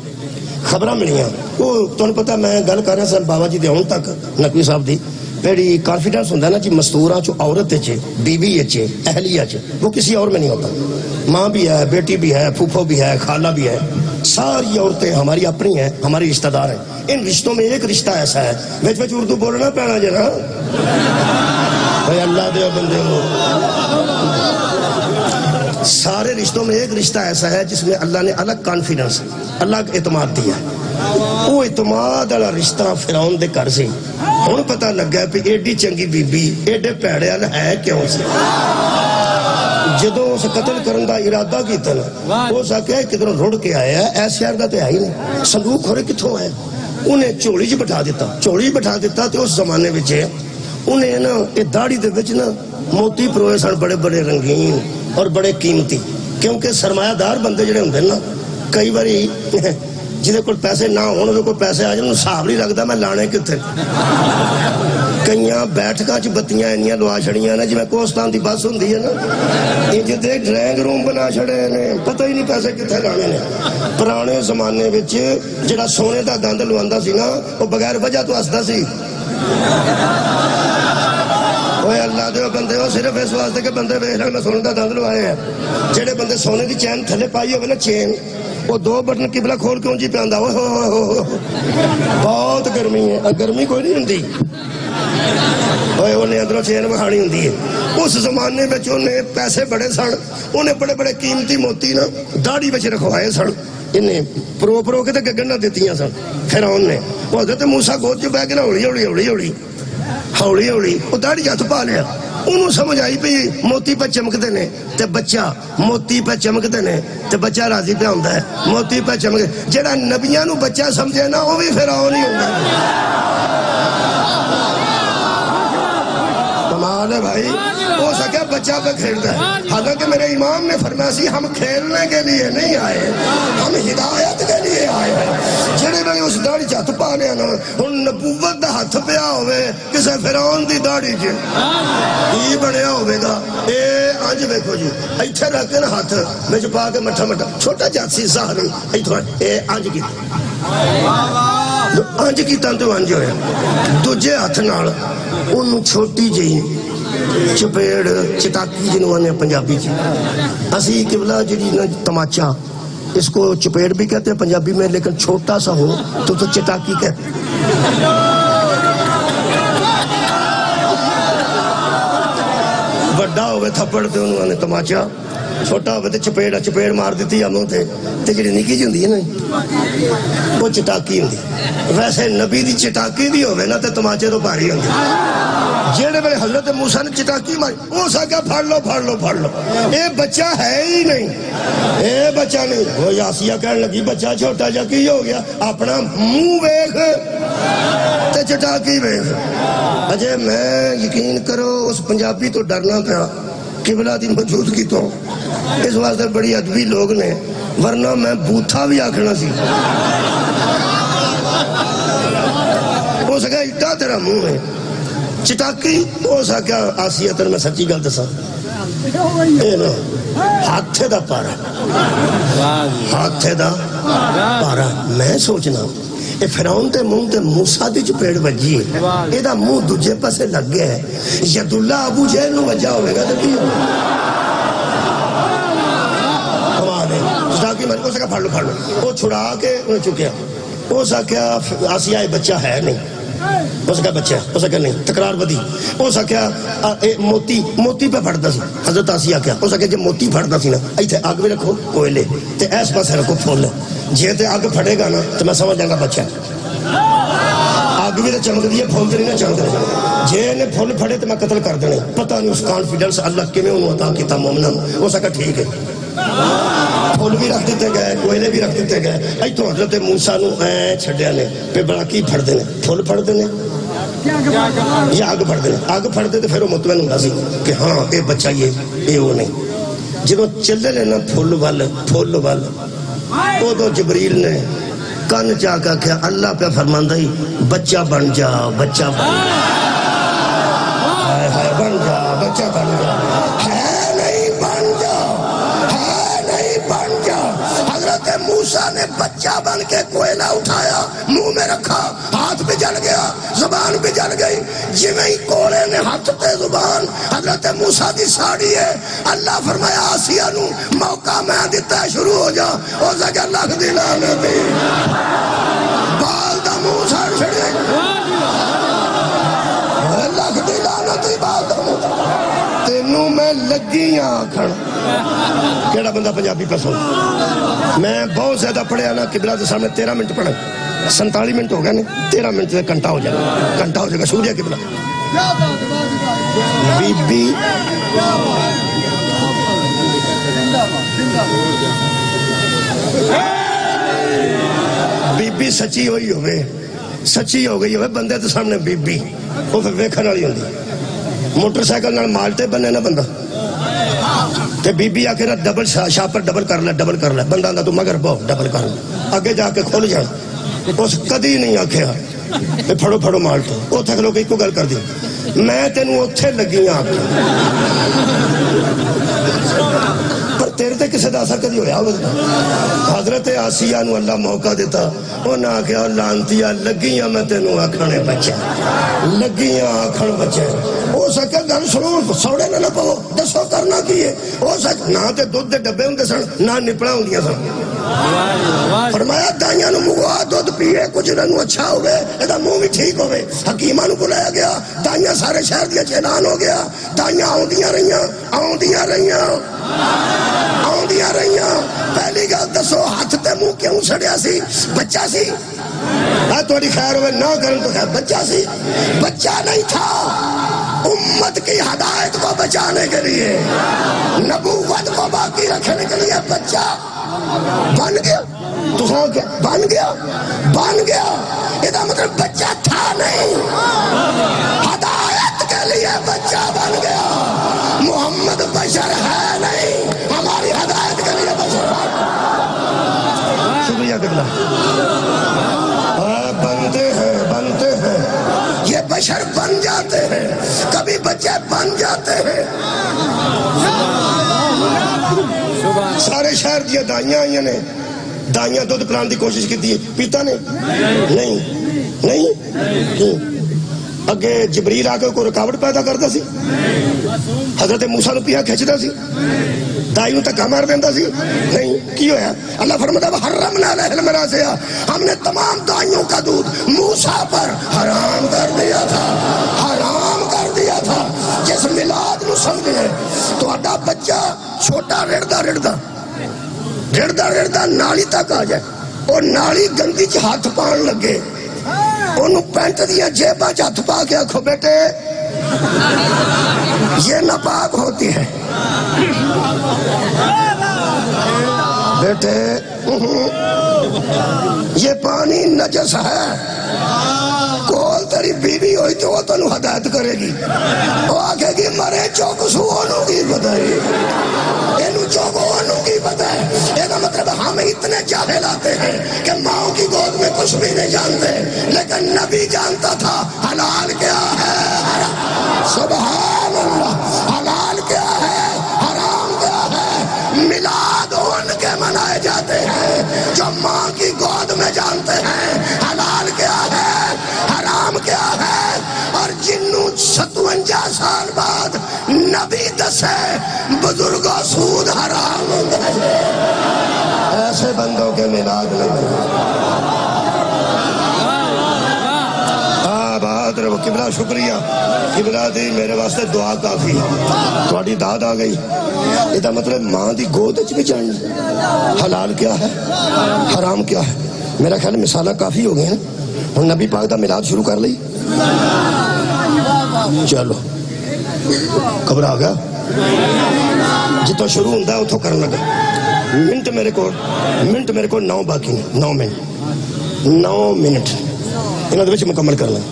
خبراں ملیاں. وہ تمہیں پتہ میں گل کر رہا سا بابا جی دے ہون تک نقوی صاحب دی پیڑی کانفیڈنس ہوندہ نا جی مستوراں چو عورت چے بی بی چے اہلیہ چے وہ کسی اور میں نہیں ہوتا. ماں بھی ہے بیٹی بھی ہے پھوپھو بھی ہے خالہ بھی ہے ساری عورتیں ہماری اپنی ہیں ہماری رشتہ دار ہیں. ان رشتوں میں ایک رشتہ ایسا ہے وچ وچ اردو بولنا پینا جی نا اللہ دے بندے ہو. سارے رشتوں میں ایک رشتہ ایسا ہے جس میں اللہ نے الگ کانفیڈنس الگ اعتماد دیا ہے. وہ اعتماد والا رشتہ فرعون دے گھر سے ہن پتہ لگا پہ ایڈی چنگی بی بی ایڈے پیڑے وال ہے کیوں سی. جدو اس قتل کرن دا ارادہ کیتا نا اس آکھیا کدھروں رڑ کے آیا ہے ایس شہر دا تے ہے ہی نہیں صندوق ہورے کتھوں آیا. انہیں چوڑی چ بٹھا دیتا چوڑی بٹھا دیتا تے اس زمانے وچ انہیں نا یہ داڑھی دے وچ نا موتی پروئے سن بڑے بڑے رنگین اور بڑے قیمتی. کیونکہ سرمایہ دار بندے جڑے ہوندے نا کئی باری جہاں کول پیسے نہ ہون وہ پیسے آ جان حساب نہیں لگتا میں لانے کتنے. کئیاں بیٹھکاں چ بتیاں انیاں لوا چھڑیاں نا جویں کوستان دی بس ہوندی ہے نا انج دے ڈرائنگ روم بنا چھڑے نے پتہ ہی نہیں پیسے کتنے لانے نے. پرانے زمانے وچ جڑا سونے دا دند لواندا سی نا وہ بغیر وجہ تو ہسدا سی. اوے اللہ دے بندے ہو صرف اس واسطے کہ بندے ویکھ لے میں سونے دا دند لوائے ہیں. جڑے بندے سونے دی چین تھلے پائی ہوے نا چین وہ دو بٹن قبلہ کھول کے اونجی پہ بہت گرمی ہے. گرمی کوئی نہیں ہوندی انہیں اندروں چین بخانی ہوندی ہے. اس زمانے میں انہیں پیسے بڑے سن انہیں بڑے بڑے قیمتی موتی نا داڑھی بچ رکھوائے سن. انہیں پرو پرو کے تے گگن نہ دیتیاں سن. فرعون نے وہ حضرت موسیٰ گود جو بہ کے ہولی ہولی ہولی ہولی ہولی ہولی وہ داڑھی ہاتھ پا لیا. انہوں سمجھ آئی پہ موتی پہ چمکتے نے تے بچہ موتی پہ چمکتے نے تے بچہ راضی پہ ہوندہ ہے موتی پہ چمکتے. جڑا نبیاں نو بچہ سمجھے نا وہ بھی فرعون ہی ہوندہ ہے. کمال ہے بھائی. ہو سکے بچہ پہ کھیلتا ہے. حالانکہ میرے امام نے فرمایا سی ہم کھیلنے کے لیے نہیں آئے ہم ہدایت کے لیے آئے ہیں. جڑے میں اس داڑھی ہاتھ پا لیا نا ہن نبوت دا ہاتھ پیا ہوئے کسے فرعون دی داڑھی چ کی بنیا ہوئے گا. اے انج ویکھو جی ایتھے رکھ کے نا ہاتھ وچ پا کے مٹھا مٹھا چھوٹا جہا سی ظاہر ایتھوں اے انج کی انج کیتا تو انج ہویا. دوجے ہاتھ نال انہوں چھوٹی جہی چپیڑ چٹاکی جنہوں آنے پنجابی کی اسی قبلہ جڑی تماچا اس کو چپیڑ بھی کہتے ہیں پنجابی میں لیکن چھوٹا سا ہو تو چٹاکی کہتے ہیں. بڑا ہوئے تھپڑ تے انہوں آنے تماچا چھوٹا ہوئے تے چپیڑ مار دیتی ہموں تے جڑی نکی جی ہوندی ہے نا وہ چٹاکی ہوندی. ویسے نبی دی چٹاکی دی ہوئے نا تے تماچے تو بھاری ہوندی. جیڑے میرے حضرت موسیٰ نے چٹاکی ماری وہ ساکیا پھڑ لو پھڑ لو پھڑ لو اے بچہ ہے ہی نہیں اے بچہ نہیں. وہ یاسیہ کہنے لگی بچہ چھوٹا جا کی ہو گیا اپنا منہ بیک تے چٹاکی بیک. اجے میں یقین کرو اس پنجابی تو ڈرنا پیا قبلہ دی موجودگی تو اس واسطے بڑی ادبی لوگ نے ورنہ میں بوتھا بھی آکھنا سی. ہو سکا اٹا تیرا منہ ہے چٹاکی ہو سکا. آسیتن میں سچی گل دسا اے نا ہاتھے دا پارا ہاتھے دا پارا. میں سوچنا اے فرعون تے منہ تے موسیٰ دی چپیڑ بجی ہے اے دا منہ دوجے پاسے لگ گیا ہے. ید اللہ ابو جہل نو وجہ ہوئے گا تو کی ہمارے چٹاکی ماری ہو سکا پھڑ لو پھڑ لو. وہ چھڑا کے انہیں چکیا. ہو سکا آسیہ بچہ ہے نہیں ہو سکا بچہ ہو سکا نہیں تکرار بدی. ہو سکا موتی پہ پھڑتا سی. حضرت آسیہ کیا ہو سکا جب موتی پھڑتا سی نا ایتھے آگ بھی رکھو کوئلے تے ایس پاس رکھو پھول جے تے آگ پھڑے گا نا تو میں سمجھ جاؤں گا بچہ. آگ بھی تو چمک دی ہے پھول تے نہیں چمک دی. جے نے پھول پھڑے تو میں قتل کر دینے. پتہ نہیں اس کانفیڈنس اللہ کے میں انہوں عطا کیتا مومنہ. ہو سکا ٹھیک ہے پھول بھی رکھ دیتے گئے کوئلے بھی رکھ دیتے گئے. ایتھوں حضرت موسیٰ نو چھڑیا نے پہ بڑا کی پھڑ دینے پھول پھڑ دینے یا آگ پھڑ دینے. آگ پھڑ دیتے پھر وہ مطمئن ہوتا سی کہ ہاں اے بچہ یہ وہ نہیں. جب چلے لینا پھول وال وہ تو جبریل نے کن چا کے کیا اللہ پہ فرماندا ہی بچہ بن جا بچہ بن جا بچہ بن جا ہے نہیں بن جا ہے نہیں بن جا حضرت موسیٰ نے بچہ بن کے کوئلہ اٹھایا منہ میں رکھا ہاتھ بھی جل گیا زبان بھی جل گئی جویں ہی کوڑے نے ہاتھ تے زبان حضرت موسیٰ دی ساڑی ہے اللہ فرمایا آسیہ نو موقع میں دیتا ہے شروع ہو جا او زگہ لکھ دی لعنتی بال دا موسیٰ چھڑے لکھ دی لعنتی بال دا موسیٰ تینوں میں لگی آنکھن کیڑا بندہ پنجابی پسند میں بہت زیادہ پڑھیا نا قبلہ کے سامنے 13 منٹ پڑھا 47 منٹ ہو گیا نہیں 13 منٹ سے گھنٹہ ہو جائے گا سوریا قبلہ بی بی سچی ہوئی ہوئے سچی ہو گئی ہوئے بندے تو سامنے بی بی وہ پھر ویکھن والی ہوندی موٹر سائیکل نال مالتے بنے نا بندہ تے بی بی آکے نا ڈبل شاپر ڈبل کر لے بندہ دا تو مگر بہو ڈبل کر لے اگے جا کے کھول جان اس کدی نہیں آکھیا پھڑو مالتے وہ تھے لوگ ایک کو گل کر دی میں تینوں اتھے لگی آنکھ پر تیرے تے کسے دا اثر کدی ہویا حضرت آسیہ نو اللہ موقع دیتا انہاں آکھیا لانتیا لگیاں میں تینوں آکھانے بچے لگیاں آکھان بچے ہو سکے گل سنو سوڑے نہ پاؤ دسو کرنا کی ہے ہو سکے نہ تے دودھ دے ڈبے ہوندے سن نہ نپڑا ہوندیاں سن فرمایا دائیاں نو مگوا دودھ پیے کچھ نو اچھا ہوئے ایدہ منہ بھی ٹھیک ہوئے حکیمہ نو بلایا گیا دائیاں سارے شہر دیا چیلان ہو گیا دائیاں آؤندیاں رہیاں پہلی گا دسو ہاتھ تے منہ کیوں سڑیا سی بچہ سی توڑی خیر ہوئے نہ کرن تو خیر بچہ سی بچہ نہیں تھا امت کی ہدایت کو بچانے کے لیے نبوت کو باقی رکھنے کے لیے بچہ بن گیا تو کیا بن گیا یہ مطلب بچہ تھا نہیں ہدایت کے لیے بچہ بن گیا محمد بشر ہے نہیں ہماری ہدایت کے لیے بشر شکریہ قبلہ بنتے ہیں یہ بشر بن جاتے ہیں کبھی بچے بن جاتے ہیں سارے شہر دیا دائیاں آئیاں نے دائیاں دودھ پلان دی کوشش کی دی پیتا نہیں اگے جبریل آگے کوئی رکاوٹ پیدا کرتا سی حضرت موسیٰ نو پیہا کھچتا سی دائی نو تکا مار دیندہ سی نہیں کی ہویا اللہ فرماتا حرمنا علیہ المناسیا ہم نے تمام دائیوں کا دودھ موسیٰ پر حرام کر دیا تھا جس میلاد نو سمجھے تو اڈا بچہ چھوٹا رڑدا نالی تک آ جائے اور نالی گندی چ ہاتھ پان لگے انہوں پینٹ دیا جیبا چ ہاتھ پا کے آکھو بیٹے یہ ناپاک ہوتی ہے بیٹے یہ پانی نجس ہے کول تیری بیوی ہوئی تو وہ تنو ہدایت کرے گی وہ آگے گی مرے چوک سوانوں کی بتائی اینو چوک وانوں کی بتائی یہ مطلب ہم اتنے جاہل آتے ہیں کہ ماں کی گود میں کچھ بھی نہیں جانتے لیکن نبی جانتا تھا حلال کیا ہے سبحان اللہ حلال کیا ہے حرام کیا ہے میلاد ان کے منائے جاتے ہیں جو ماں کی گود میں جانتے ہیں حلال کیا ہے حرام کیا ہے اور جنوں 57 سال بعد نبی دسے بزرگوں سود حرام ہوتا ہے ایسے بندوں کے میلاد نہیں بات رہو قبلہ شکریہ قبلہ دی میرے واسطے دعا کافی تھوڑی داد آ گئی یہ مطلب ماں دی گود بھی جاننا حلال کیا ہے حرام کیا ہے میرا خیال مثالہ کافی ہو گئے ہیں اور نبی پاک دا میلاد شروع کر لی چلو خبر آ گیا جتوں شروع ہوتا ہے اتوں کرنے لگا منٹ میرے کو 9 باقی 9 منٹ انہوں نے مکمل کر لیں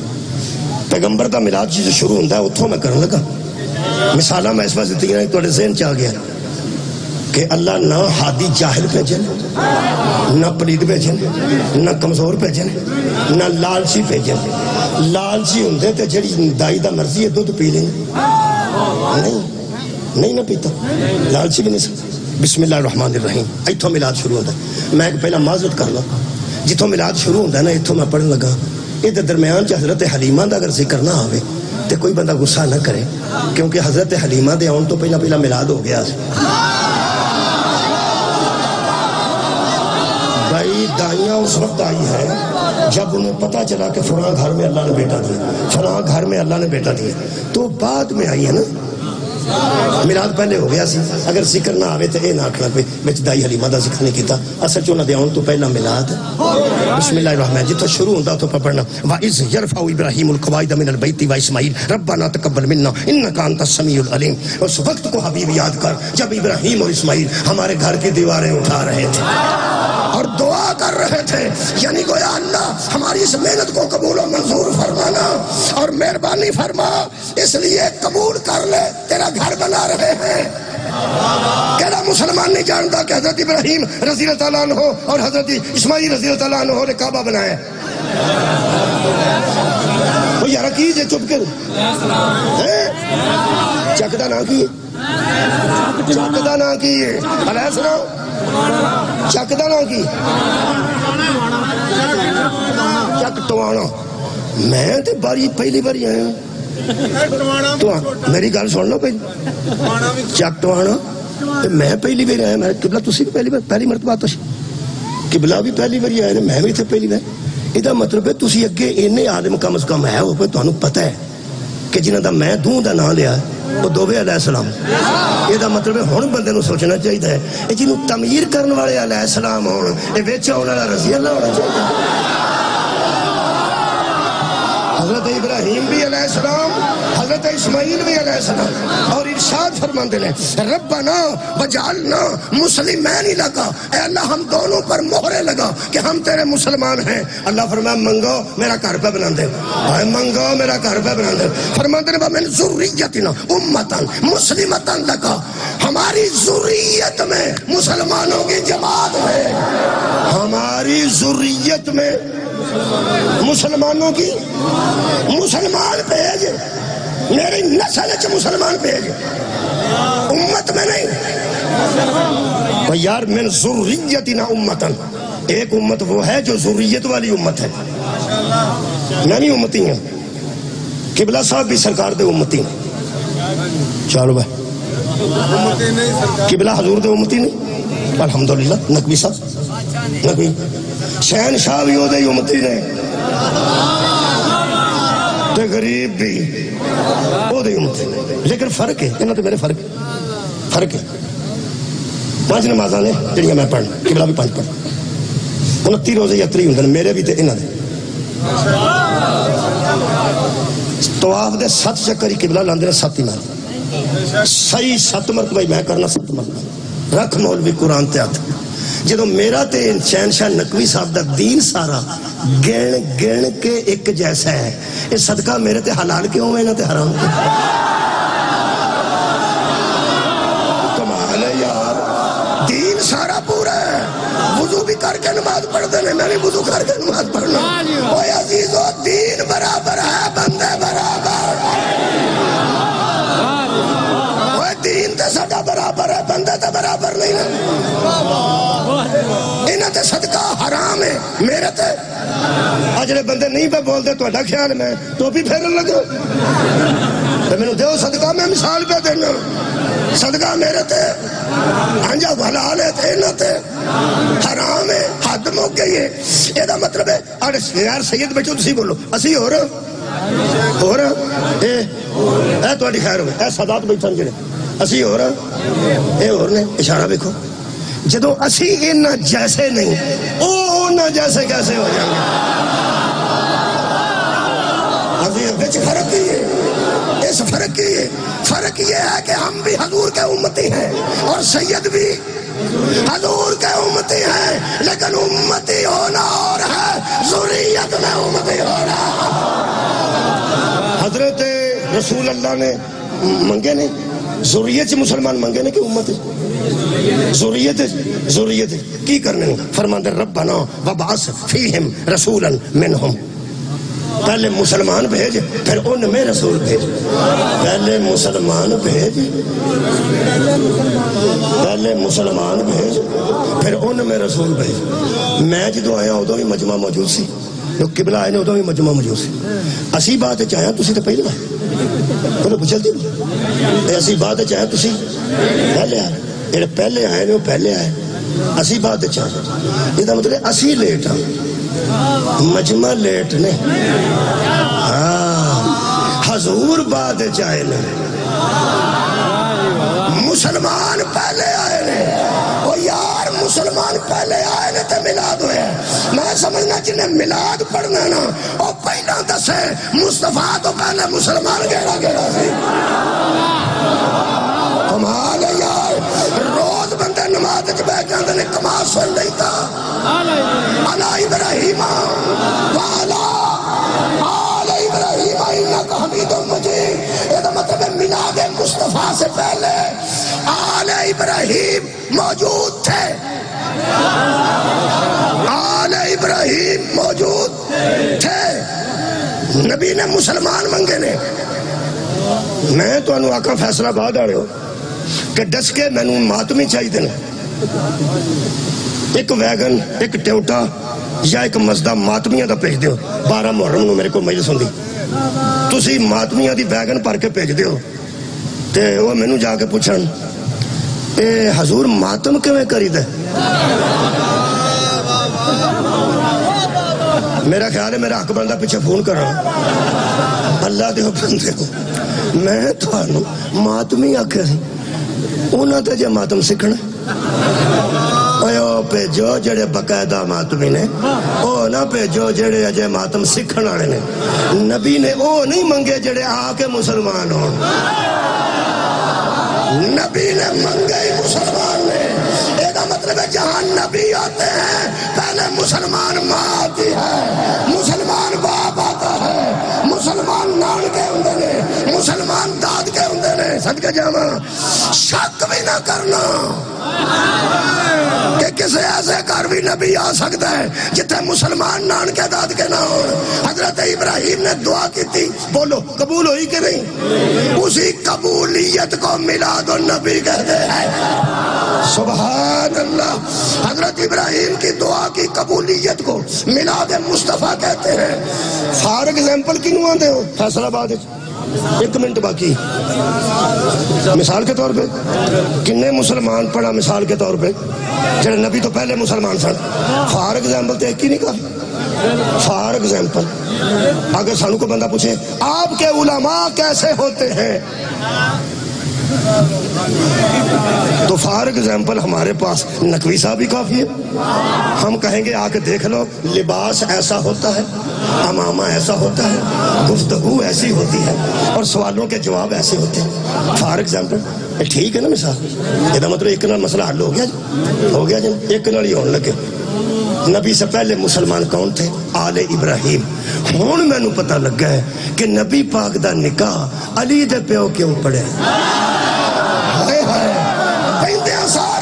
پیغمبر دا میلاد چیز شروع ہوتا ہے اتوں میں کرنے لگا مثالہ میں اس وقت دیتی ہیں تو ذہن چاہ گیا کہ اللہ نہ ہادی جاہل بھیجن، نہ پلید بھیجن، نہ کمزور بھیجن، نہ لالچی بھیجن۔ لالچی ہوندے تے جڑی دائی دا مرضی ہے دودھ پی لیں، نہیں نہ پیتا، لالچی بھی نہیں سکتا۔ بسم اللہ الرحمن الرحیم، ایتھوں میلاد شروع ہوتا ہے۔ میں پہلا معذرت کر لوں، جتوں میلاد شروع ہوتا ہے نا ایتھوں میں پڑھن لگا، یہ درمیان چ حضرت حلیمہ دا اگر ذکر نہ آوے تے کوئی بندہ غصہ نہ کرے، کیونکہ حضرت حلیمہ دے آن تو پہلا میلاد ہو گیا۔ بھائی دائیاں اس وقت آئی ہے جب انہیں پتا چلا کہ فلاں گھر میں اللہ نے بیٹا دیا، فلاں گھر میں اللہ نے بیٹا دیا، تو بعد میں آئی ہے نا۔ میلاد پہلے ہو گیا سی، اگر ذکر نہ آوے تو اے نہ آکھنا پہ وچ دائی حلیمہ دا ذکر نہیں کیتا، اصل چ انہاں دے آن تو پہلا میلاد۔ بسم اللہ الرحمن، جتوں شروع ہوندا تو پڑھنا وَإِذْ يَرْفَعُ إِبْرَاهِيمُ الْقَوَاعِدَ مِنَ الْبَيْتِ وَإِسْمَاعِيلُ رَبَّنَا تَقَبَّلْ مِنَّا إِنَّكَ أَنْتَ السَّمِيعُ الْعَلِيمُ۔ اس وقت کو حبیب یاد کر جب ابراہیم اور اسماعیل ہمارے گھر کی دیواریں اٹھا رہے تھے اور دعا کر رہے تھے، یعنی گویا اللہ ہماری اس محنت کو قبول و منظور فرمانا اور مہربانی فرما، اس لیے قبول کر لے، تیرا گھر بنا رہے ہیں۔ کہنا مسلمان نہیں جانتا کہ حضرت ابراہیم رضی اللہ تعالیٰ عنہ اور حضرت اسماعیل رضی اللہ تعالیٰ عنہ نے کعبہ بنایا۔ وہ یارا کی جے چپ کر چکدہ نہ کی، چکدہ نہ کی، علیہ السلام چکدہ نہ کی، چک ٹوانا۔ میں تے باری پہلی باری آیا تو میری گل سن لو پہلی، چک ٹوانا میں پہلی بار آیا، میں قبلہ تسی بھی پہلی مرتبہ قبلہ بھی پہلی باری آیا، میں بھی تھے پہلی بار۔ یہ مطلب ہے تسی اگے اینے عالم کم از کم ہے، وہ تمہیں پتہ ہے کہ جنہاں دا میں دوں دا نام لیا وہ دووے علیہ السلام۔ یہ مطلب ہے ہن بندے نو سوچنا چاہیے ہے جنہوں تعمیر کرن والے علیہ السلام ہون، یہ وچ آن والا رضی اللہ ہونا چاہیے۔ حضرت ابراہیم بھی علیہ السلام، حضرت اسماعیل بھی علیہ السلام، اور ارشاد فرماندے نے ربنا وجعلنا مسلمین لگا، اے اللہ ہم دونوں پر مہرے لگا کہ ہم تیرے مسلمان ہیں۔ اللہ فرمایا منگو میرا گھر پہ بنا دے، منگو میرا گھر پہ بنا دے۔ فرماندے نے ومن ذریتنا امتا مسلمتا لگا، ہماری ذریت میں مسلمانوں کی جماعت میں، ہماری ذریت میں مسلمانوں کی، مسلمان بھیج، میری نسل چ مسلمان بھیج، امت میں نہیں۔ یار من ذریتنا امتا، ایک امت وہ ہے جو ذریت والی امت ہے، میں بھی امتی ہوں، قبلہ صاحب بھی سرکار دے امتی ہیں۔ چلو بھائی قبلہ حضور دے امتی نہیں، الحمدللہ۔ نقوی صاحب، نقوی شہنشاہ بھی وہ دے امتی نے، تے غریب بھی وہ دے امتی نے، لیکن فرق ہے انہاں تے میرے فرق ہے۔ 5 نمازاں نے جڑیاں میں پڑھنا، قبلہ بھی 5 پڑھ، 29 روزے یاتری ہوندے میرے بھی تے انہاں دے۔ طواف دے 7 چکر ہی قبلہ لاندے نے، 7 ہی مار صحیح 7 مرتبہ میں کرنا، 7 مرتبہ رکھ مولوی قرآن تے ہاتھ۔ جدو میرا تے شہنشاہ نقوی صاحب دا دین سارا گن کے ایک جیسا ہے، یہ صدقہ میرے تے حلال کیوں ہے نہ تے حرام کیوں؟ کمال ہے یار، دین سارا پورا ہے۔ وضو بھی کر کے نماز پڑھ دینے، میں بھی وضو کر کے نماز پڑھنا۔ اوے عزیزو دین برابر ہے، بندے برابر، اوے دین تے ساڈا برابر ہے، بندے تے برابر نہیں ہے۔ انہاں تے صدقہ حرام ہے، میرے تے اجڑے بندے نہیں پہ بول دے تو خیال میں تو بھی پھیرن لگو تو میں دیو صدقہ، میں مثال پہ دینا، صدقہ میرے تے ہنجا حلال ہے تے انہاں تے حرام ہے، حد مک گئی ہے۔ یہ دا مطلب ہے یار سید بیٹھو تسی بولو اسی ہو رہا اے تہاڈی خیر ہوے، اے سادات بیٹھن جڑے اسی ہو رہا، اے اور نے اشارہ دیکھو، جدو اسی انہاں جیسے نہیں او انہاں جیسے کیسے ہو جائیں گے؟ ابھی بچ فرق ہی ہے، اس فرق کی ہے، فرق یہ ہے کہ ہم بھی حضور کے امتی ہیں اور سید بھی حضور کے امتی ہیں، لیکن امتی ہونا اور ہے، ذریت میں امتی ہونا۔ حضرت رسول اللہ نے منگے نہیں، ضروریت مسلمان منگے نے کہ امت ضروریت کی کرنے فرماندے ربنا وبعث فیہم رسولا منہم پہلے مسلمان بھیج پھر ان میں رسول بھیج پہلے مسلمان بھیج پھر ان میں رسول بھیج میں جدو آیا ادو بھی مجمع موجود سی جو قبلہ آئے نے ادو بھی مجمع موجود سی اسی بات چاہیا تسی تو پہلے آئے جلدی اسی بات چاہیا تسی پہلے آئے جڑے پہلے آئے نے وہ پہلے آئے اسی بات چاہیا یہ مطلب اسی لیٹ ہاں مجمع لیٹ نے حضور بعد چاہے نے مسلمان پہلے آئے نے وہ یار مسلمان پہلے آئے نے تے میلاد ہوئے میں سمجھنا جنہیں میلاد پڑھنا نا وہ پہلا دسے مصطفیٰ تو پہلے مسلمان گیڑا سی کمال ہے یار روز بندے نماز وچ بیٹھ جاندے نے کمال سن لیتا علی ابراہیم وعلی آل ابراہیم انک حمید مجید یہ مطلب ہے میلاد مصطفیٰ سے پہلے آل ابراہیم موجود تھے آل ابراہیم موجود تھے نبی نے مسلمان منگے نے میں تو انہوں آقا فیصلہ بعد آ رہے ہو کہ ڈس کے میں نے ماتمی چاہی دینا ایک ویگن ایک ٹیوٹا یا ایک مزدہ ماتمیاں دا پیج دیو 12 محرم نو میرے کو مجلس ہوندی تسی ماتمیاں دی ویگن پر کے پیج دیو تے وہ میں نے جا کے پوچھن اے حضور ماتم کیوں کری دے میرا خیال ہے میرا حق بندہ پیچھے فون کر رہا اللہ دے بندے کو میں تو ماتمی آکھے سی انہاں تے جے ماتم سکھنا پہ جو جڑے باقاعدہ ماتمی نے او نہ پہ جو جڑے اجے ماتم سکھن والے نے نبی نے او نہیں منگے جڑے آ کے مسلمان ہو نبی نے منگے مسلمان نے ایک مطلب ہے جہاں نبی آتے ہیں پہلے مسلمان ماں آتی ہے مسلمان باپ آتا ہے مسلمان نان کے ہوندے نے مسلمان داد کے ہوندے نے صدقے جاواں شک بھی نہ کرنا کہ کسی ایسے گھر بھی نبی آ سکتا ہے جتنے مسلمان نان کے داد کے نہ ہو حضرت ابراہیم نے دعا کی تھی بولو قبول ہوئی کہ نہیں اسی قبولیت کو میلاد النبی کہتے ہیں سبحان اللہ حضرت ابراہیم کی دعا کی قبولیت کو میلاد مصطفیٰ کہتے ہیں فار ایگزامپل کنوں آندے ہو فیصلہ آباد ایک منٹ باقی مثال کے طور پہ کنے مسلمان پڑھا مثال کے طور پہ جڑے نبی تو پہلے مسلمان سن فار ایگزامپل تو ایک ہی نہیں کہا فار ایگزامپل اگر سانو کو بندہ پوچھے آپ کے علماء کیسے ہوتے ہیں تو فار ایگزامپل ہمارے پاس نقوی صاحب ہی کافی ہے ہم کہیں گے آ کے دیکھ لو لباس ایسا ہوتا ہے امامہ ایسا ہوتا ہے گفتگو ایسی ہوتی ہے اور سوالوں کے جواب ایسے ہوتے ہیں فار ایگزامپل ٹھیک ہے نا مثال یہ مطلب ایک نال مسئلہ حل ہو گیا جی ایک نال ہی ہونے لگے نبی سے پہلے مسلمان کون تھے آل ابراہیم ہون میں نو پتہ لگا ہے کہ نبی پاک دا نکاح علی دے پیو کیوں پڑے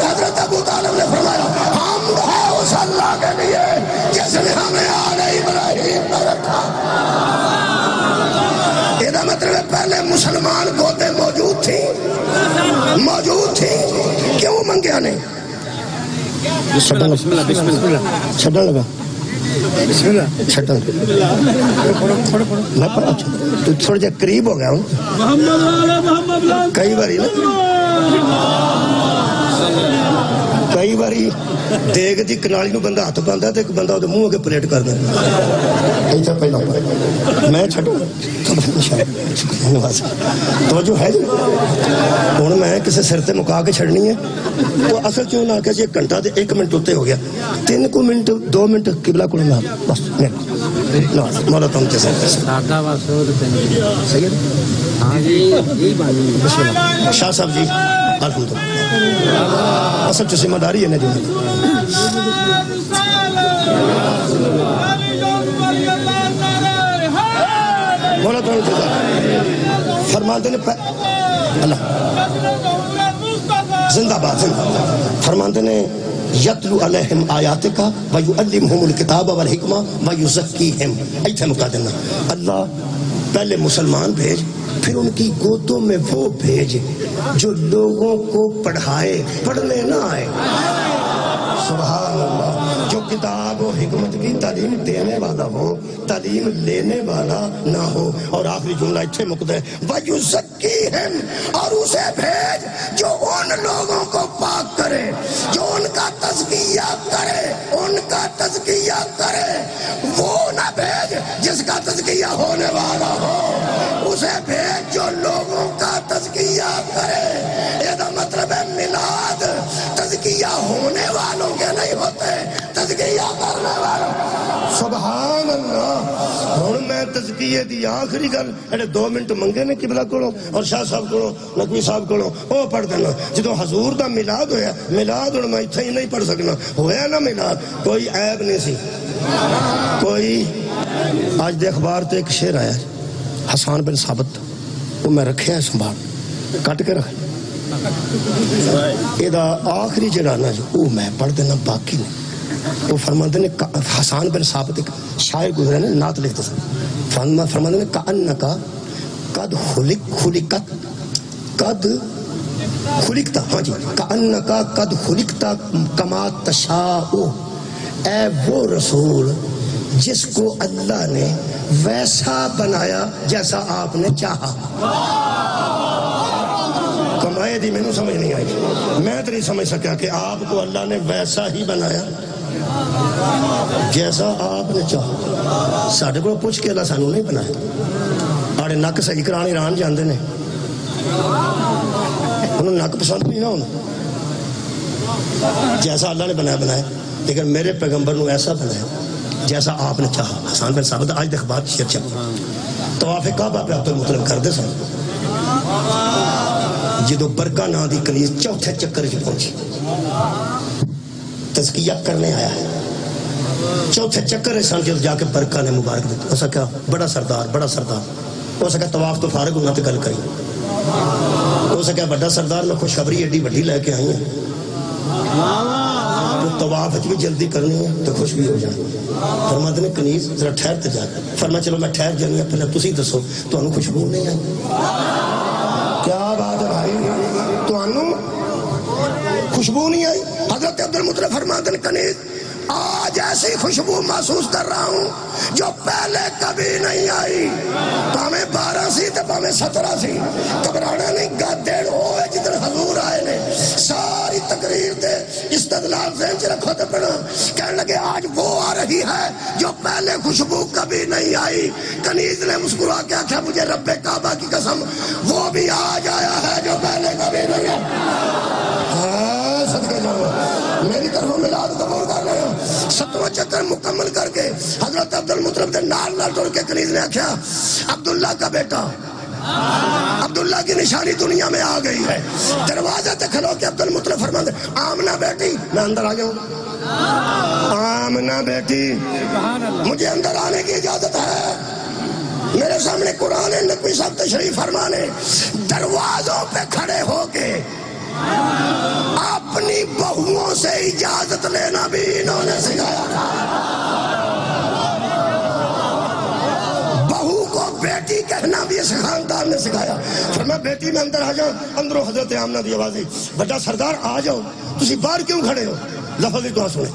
حضرت ابو طالب نے فرمایا حمد ہے اس اللہ کے لیے جس نے ہمیں آل ابراہیم پر رکھا یہ مطلب ہے پہلے مسلمان گوتے موجود تھی کیوں منگیا نہیں چھڑن لگا میں پڑھا تو تھوڑا جا قریب ہو گیا ہوں کئی باری کئی باری دیگ دی کنالی نو بندہ ہاتھ پاندا تے ایک بندہ اودے منہ اگے پلیٹ کر دیندا ایتھے پہلا میں چھڈوں توجہ ہے جی ہن میں کسے سر تے مکا کے چھڑنی ہے تو اصل چوں نہ کہ جی گھنٹہ تے 1 منٹ اُتے ہو گیا 3 کو منٹ 2 منٹ قبلہ کو نہ بس نہ مولا تم کے ساتھ دادا واسو صحیح ہے ہاں جی شاہ صاحب جی الحمدللہ اصل جو ذمہ داری ہے نا جو مولا تعالی فرماتے ہیں اللہ زندہ باد زندہ باد. فرماندے نے یتلو علیہم آیاتک ویعلمہم الکتاب والحکمہ ویزکیہم. ایتھے مکا دینا. اللہ پہلے مسلمان بھیج، پھر ان کی گودوں میں وہ بھیج جو لوگوں کو پڑھائے، پڑھنے نہ آئے. سبحان اللہ. جو کتاب و حکمت کی تعلیم دینے والا ہو، تعلیم لینے والا نہ ہو. اور آخری جملہ اتھے مقدر وَيُزَكِّيهِمْ، اور اسے بھیج جو ان لوگوں کو پاک کرے، جو ان کا تزکیہ کرے، ان کا تزکیہ کرے. وہ نہ بھیج جس کا تزکیہ ہونے والا ہو، اسے بھیج جو لوگوں کا تزکیہ کرے. یہ مطلب ہے میلاد تزکیہ ہونے والوں کے نہیں ہوتے، تزکیہ کرنے والوں. سبحان اللہ. ہوں میں تزکیے دی آخری گل اڑے 2 منٹ منگے نے قبلہ کولوں اور شاہ صاحب کولوں، نقوی صاحب کولوں، وہ پڑھ دینا. جدو حضور دا میلاد ہویا، میلاد ہوں میں اتھے ہی نہیں پڑھ سکنا. ہویا نا میلاد، کوئی عیب نہیں سی. کوئی آج دے اخبار تے ایک شعر آیا حسان بن ثابت، وہ میں رکھیا ہے سنبھال کٹ کے رکھ. یہ آخری جڑا نا جو وہ میں پڑھ دینا، باقی نہیں. وہ فرماندے نے حسان بن ثابت ایک شاعر گزرے نے، نعت لکھتا تھا. فرماندے نے کأنکا قد خلقتا، ہاں جی، کأنکا قد خلقتا کما تشاء. اے وہ رسول جس کو اللہ نے ویسا بنایا جیسا آپ نے چاہا. کمائے دی میں نے سمجھ نہیں آئی، میں تو نہیں سمجھ سکیا کہ آپ کو اللہ نے ویسا ہی بنایا جیسا آپ نے چاہا. ساڑھے کو پوچھ کے اللہ سانو نہیں بنایا. آڑے نک صحیح کرانے ایران جاندے نے، انہوں نک پسند نہیں نہ ہونا. جیسا اللہ نے بنایا، لیکن میرے پیغمبر نے ایسا بنایا جیسا آپ نے چاہا. حسان بن ثابت آج دیکھ بات شیر چاہا. طواف کعبہ پہ عبد المطلب کر دے سن. جدو برکہ نا دی کنیز چوتھے چکر کی پہنچی، تزکیہ کرنے آیا ہے. چوتھے چکر سن جب جا کے برکہ نے مبارک دیتا. اسا کیا بڑا سردار، بڑا سردار. اسا کیا طواف تو فارغ ہونا تے گل کری. اسا کیا بڑا سردار، میں خوشخبری ایڈی بڑی لے کے آئی ہیں، تو طواف بھی جلدی کرنی ہے تو خوش بھی ہو جائے. فرماتے نے کنیز ذرا ٹھہر تے جا. فرمایا چلو میں ٹھہر جانی ہوں، پہلے تسی دسو تانوں خوشبو نہیں آئی؟ کیا بات ہے بھائی، تانوں خوشبو نہیں آئی؟ حضرت عبد المطلب فرماتے ہیں کنیز آج ایسی خوشبو محسوس کر رہا ہوں جو پہلے کبھی نہیں آئی. پامیں 12 سی تے پامیں 17 سی، گھبرانا نہیں. گادیڑ ہوئے جدھر حضور آئے نے، ساری تقریر دے استدلال ذہن چ رکھو تے پڑھو. کہنے لگے آج وہ آ رہی ہے جو پہلے خوشبو کبھی نہیں آئی. کنیز نے مسکرا کے آخیا مجھے رب کعبہ کی قسم وہ بھی آج آیا ہے جو پہلے کبھی نہیں آیا. صدقے جاؤ، میری طرف میلاد قبول کر رہے ہو. 7واں چکر مکمل کر کے حضرت عبد المطلب دے نال ٹر کے کنیز نے آخیا عبداللہ کا بیٹا، عبداللہ کی نشانی دنیا میں آ گئی ہے. دروازے تے کھلو کے عبد المطلب فرماتے آمنہ بیٹی میں اندر آ جاؤں. آمنہ بیٹی مجھے اندر آنے کی اجازت ہے. میرے سامنے قرآن نقوی صاحب تشریف فرمانے دروازوں پہ کھڑے ہو کے اپنی بہوؤں سے اجازت لینا بھی انہوں نے سکھایا تھا. بہو کو بیٹی کہنا بھی اس خاندان نے سکھایا. فرمایا بیٹی میں اندر آ جاؤں. اندروں حضرت آمنہ دی آواز آئی بڑا سردار آ جاؤ. تسی باہر کیوں کھڑے ہو؟ لفظ دعا سنے،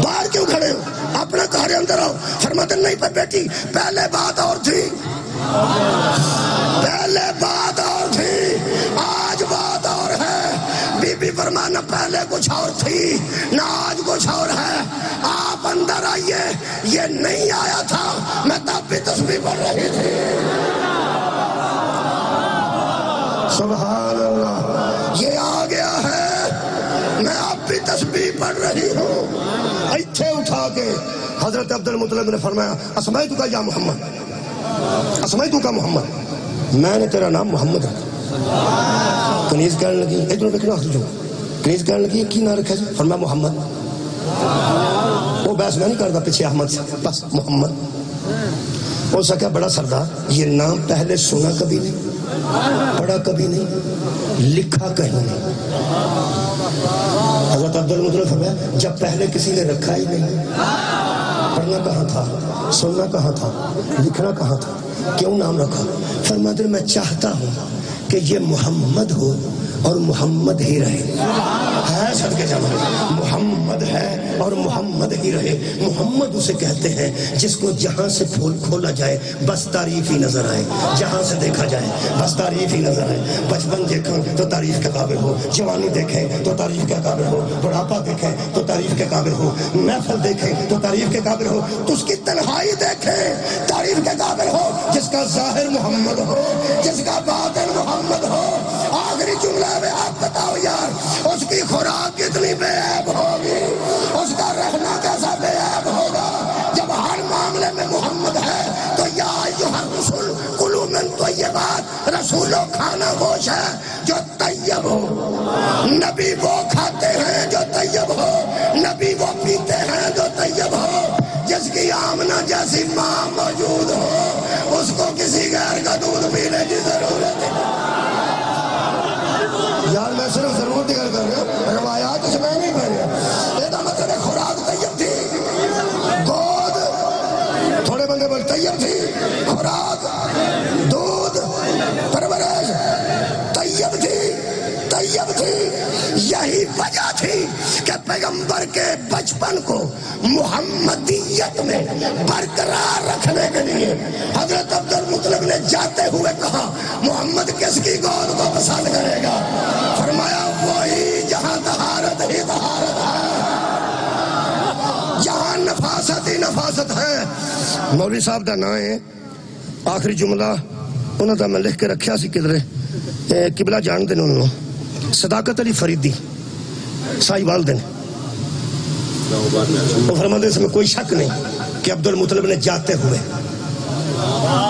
باہر کیوں کھڑے ہو؟ اپنا گھر اندر آؤ. فرماتے نہیں پر بیٹی پہلے بات اور تھی، پہلے بات اور تھی، آج بات اور ہے. بی بی فرمانا پہلے کچھ اور تھی نہ آج کچھ اور ہے. آپ اندر آئیے. یہ نہیں آیا تھا، میں تب بھی تسبیح پڑھ رہی تھی. سبحان اللہ. یہ آ گیا ہے، میں اب بھی تسبیح پڑھ رہی ہوں. ایتھے اٹھا کے حضرت عبد المطلب نے فرمایا اسمعتک یا محمد، اسمعتک محمد، میں نے تیرا نام محمد رکھا. کنیز کہنے لگی ادھر دیکھنا حضرت جو کنیز کہنے لگی کی نام رکھا جی؟ فرمایا محمد. وہ بحث میں نہیں کرتا پیچھے احمد سے، بس محمد. وہ سکا بڑا سردار یہ نام پہلے سنا کبھی نہیں. پڑھا کبھی نہیں، لکھا کہیں نہیں۔ حضرت عبدالمطلب فرمایا جب پہلے کسی نے رکھا ہی نہیں، پڑھنا کہاں تھا، سننا کہاں تھا، لکھنا کہاں تھا، کیوں نام رکھا؟ فرماتے میں چاہتا ہوں کہ یہ محمد ہو اور محمد ہی رہے۔ ہے صدقے جانا، محمد ہے اور محمد ہی رہے۔ محمد اسے کہتے ہیں جس کو جہاں سے کھولا جائے بس تعریف ہی نظر آئے، جہاں سے دیکھا جائے بس تعریف ہی نظر آئے۔ بچپن دیکھیں تو تعریف کے قابل ہو، جوانی دیکھیں تو تعریف کے قابل ہو، بڑھاپا دیکھیں تو تعریف کے قابل ہو، محفل دیکھیں تو تعریف کے قابل ہو، تو اس کی تنہائی دیکھیں تعریف کے قابل ہو۔ جس کا ظاہر محمد ہو، جس کا باطن محمد ہو۔ آخری جملہ میں آپ بتاؤ یار، اس کی خوراک کتنی بے عیب ہوگی، اس کا رہنا کیسا بے عیب ہوگا جب ہر معاملے میں محمد ہے۔ تو یا ایھا الرسل کلوا من طیبات، رسولوں کھانا گوش ہے جو طیب ہو، نبی وہ کھاتے ہیں جو طیب ہو، نبی وہ پیتے ہیں جو طیب ہو۔ جس کی آمنہ جیسی ماں موجود ہو اس کو کسی غیر کا دودھ پینے کی ضرورت ہے۔ یار میں صرف ضرورت ذکر کر رہا ہوں، روایات اس میں نہیں پڑھ رہا۔ یہ مطلب ہے خوراک طیب تھی، گود تھوڑے بندے بول طیب تھی، خوراک دودھ پرورش طیب تھی، طیب تھی۔ یہی وجہ تھی کہ پیغمبر کے بچپن کو محمدیت میں برقرار رکھنے کے لیے حضرت عبدالمطلب نے جاتے ہوئے کہا محمد کس کی گود کو پسند کرے گا؟ فرمایا وہی جہاں طہارت ہی طہارت ہے، جہاں نفاست ہی نفاست ہے۔ مولوی صاحب دا نام ہے، آخری جملہ انہوں دا میں لکھ کے رکھیا سی کدھرے، قبلہ جان دیں انہوں، صداقت علی فریدی سائی والدن، وہ فرماتے اس میں کوئی شک نہیں کہ عبدالمطلب نے جاتے ہوئے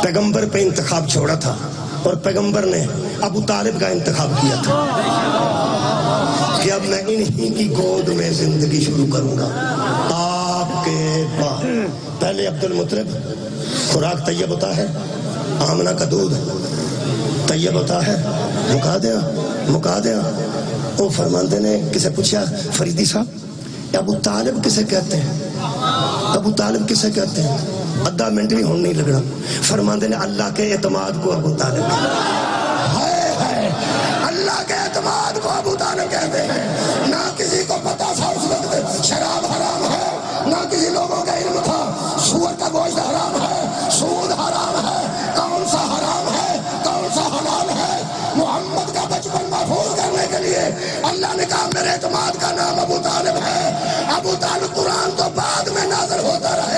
پیغمبر پہ انتخاب چھوڑا تھا اور پیغمبر نے ابو طالب کا انتخاب کیا تھا کہ اب میں انہی کی گود میں زندگی شروع کروں گا۔ آپ کے بعد پہلے عبدالمطلب خوراک طیب ہوتا ہے، آمنہ کا دودھ طیب ہوتا ہے، مکا دیا۔ وہ فرماندے نے کسے پوچھا فریدی صاحب ابو طالب کسے کہتے ہیں، ابو طالب کسے کہتے ہیں؟ آدھا منٹ بھی ہون نہیں لگنا، فرماندے نے اللہ کے اعتماد کو ابو طالب ہے، اللہ کے اعتماد کو ابو طالب کہتے ہیں۔ نہ کسی کو پتا تھا اس وقت شراب حرام ہے، نہ کسی لوگوں کا علم تھا سور کا گوشت حرام ہے، سود حرام ہے، کون سا حرام ہے کون سا حلال ہے۔ محمد کا بچپن محفوظ کرنے کے لیے اللہ نے کہا میرے اعتماد کا نام ابو طالب ہے۔ ابو طالب قرآن تو بعد میں نازل ہوتا رہا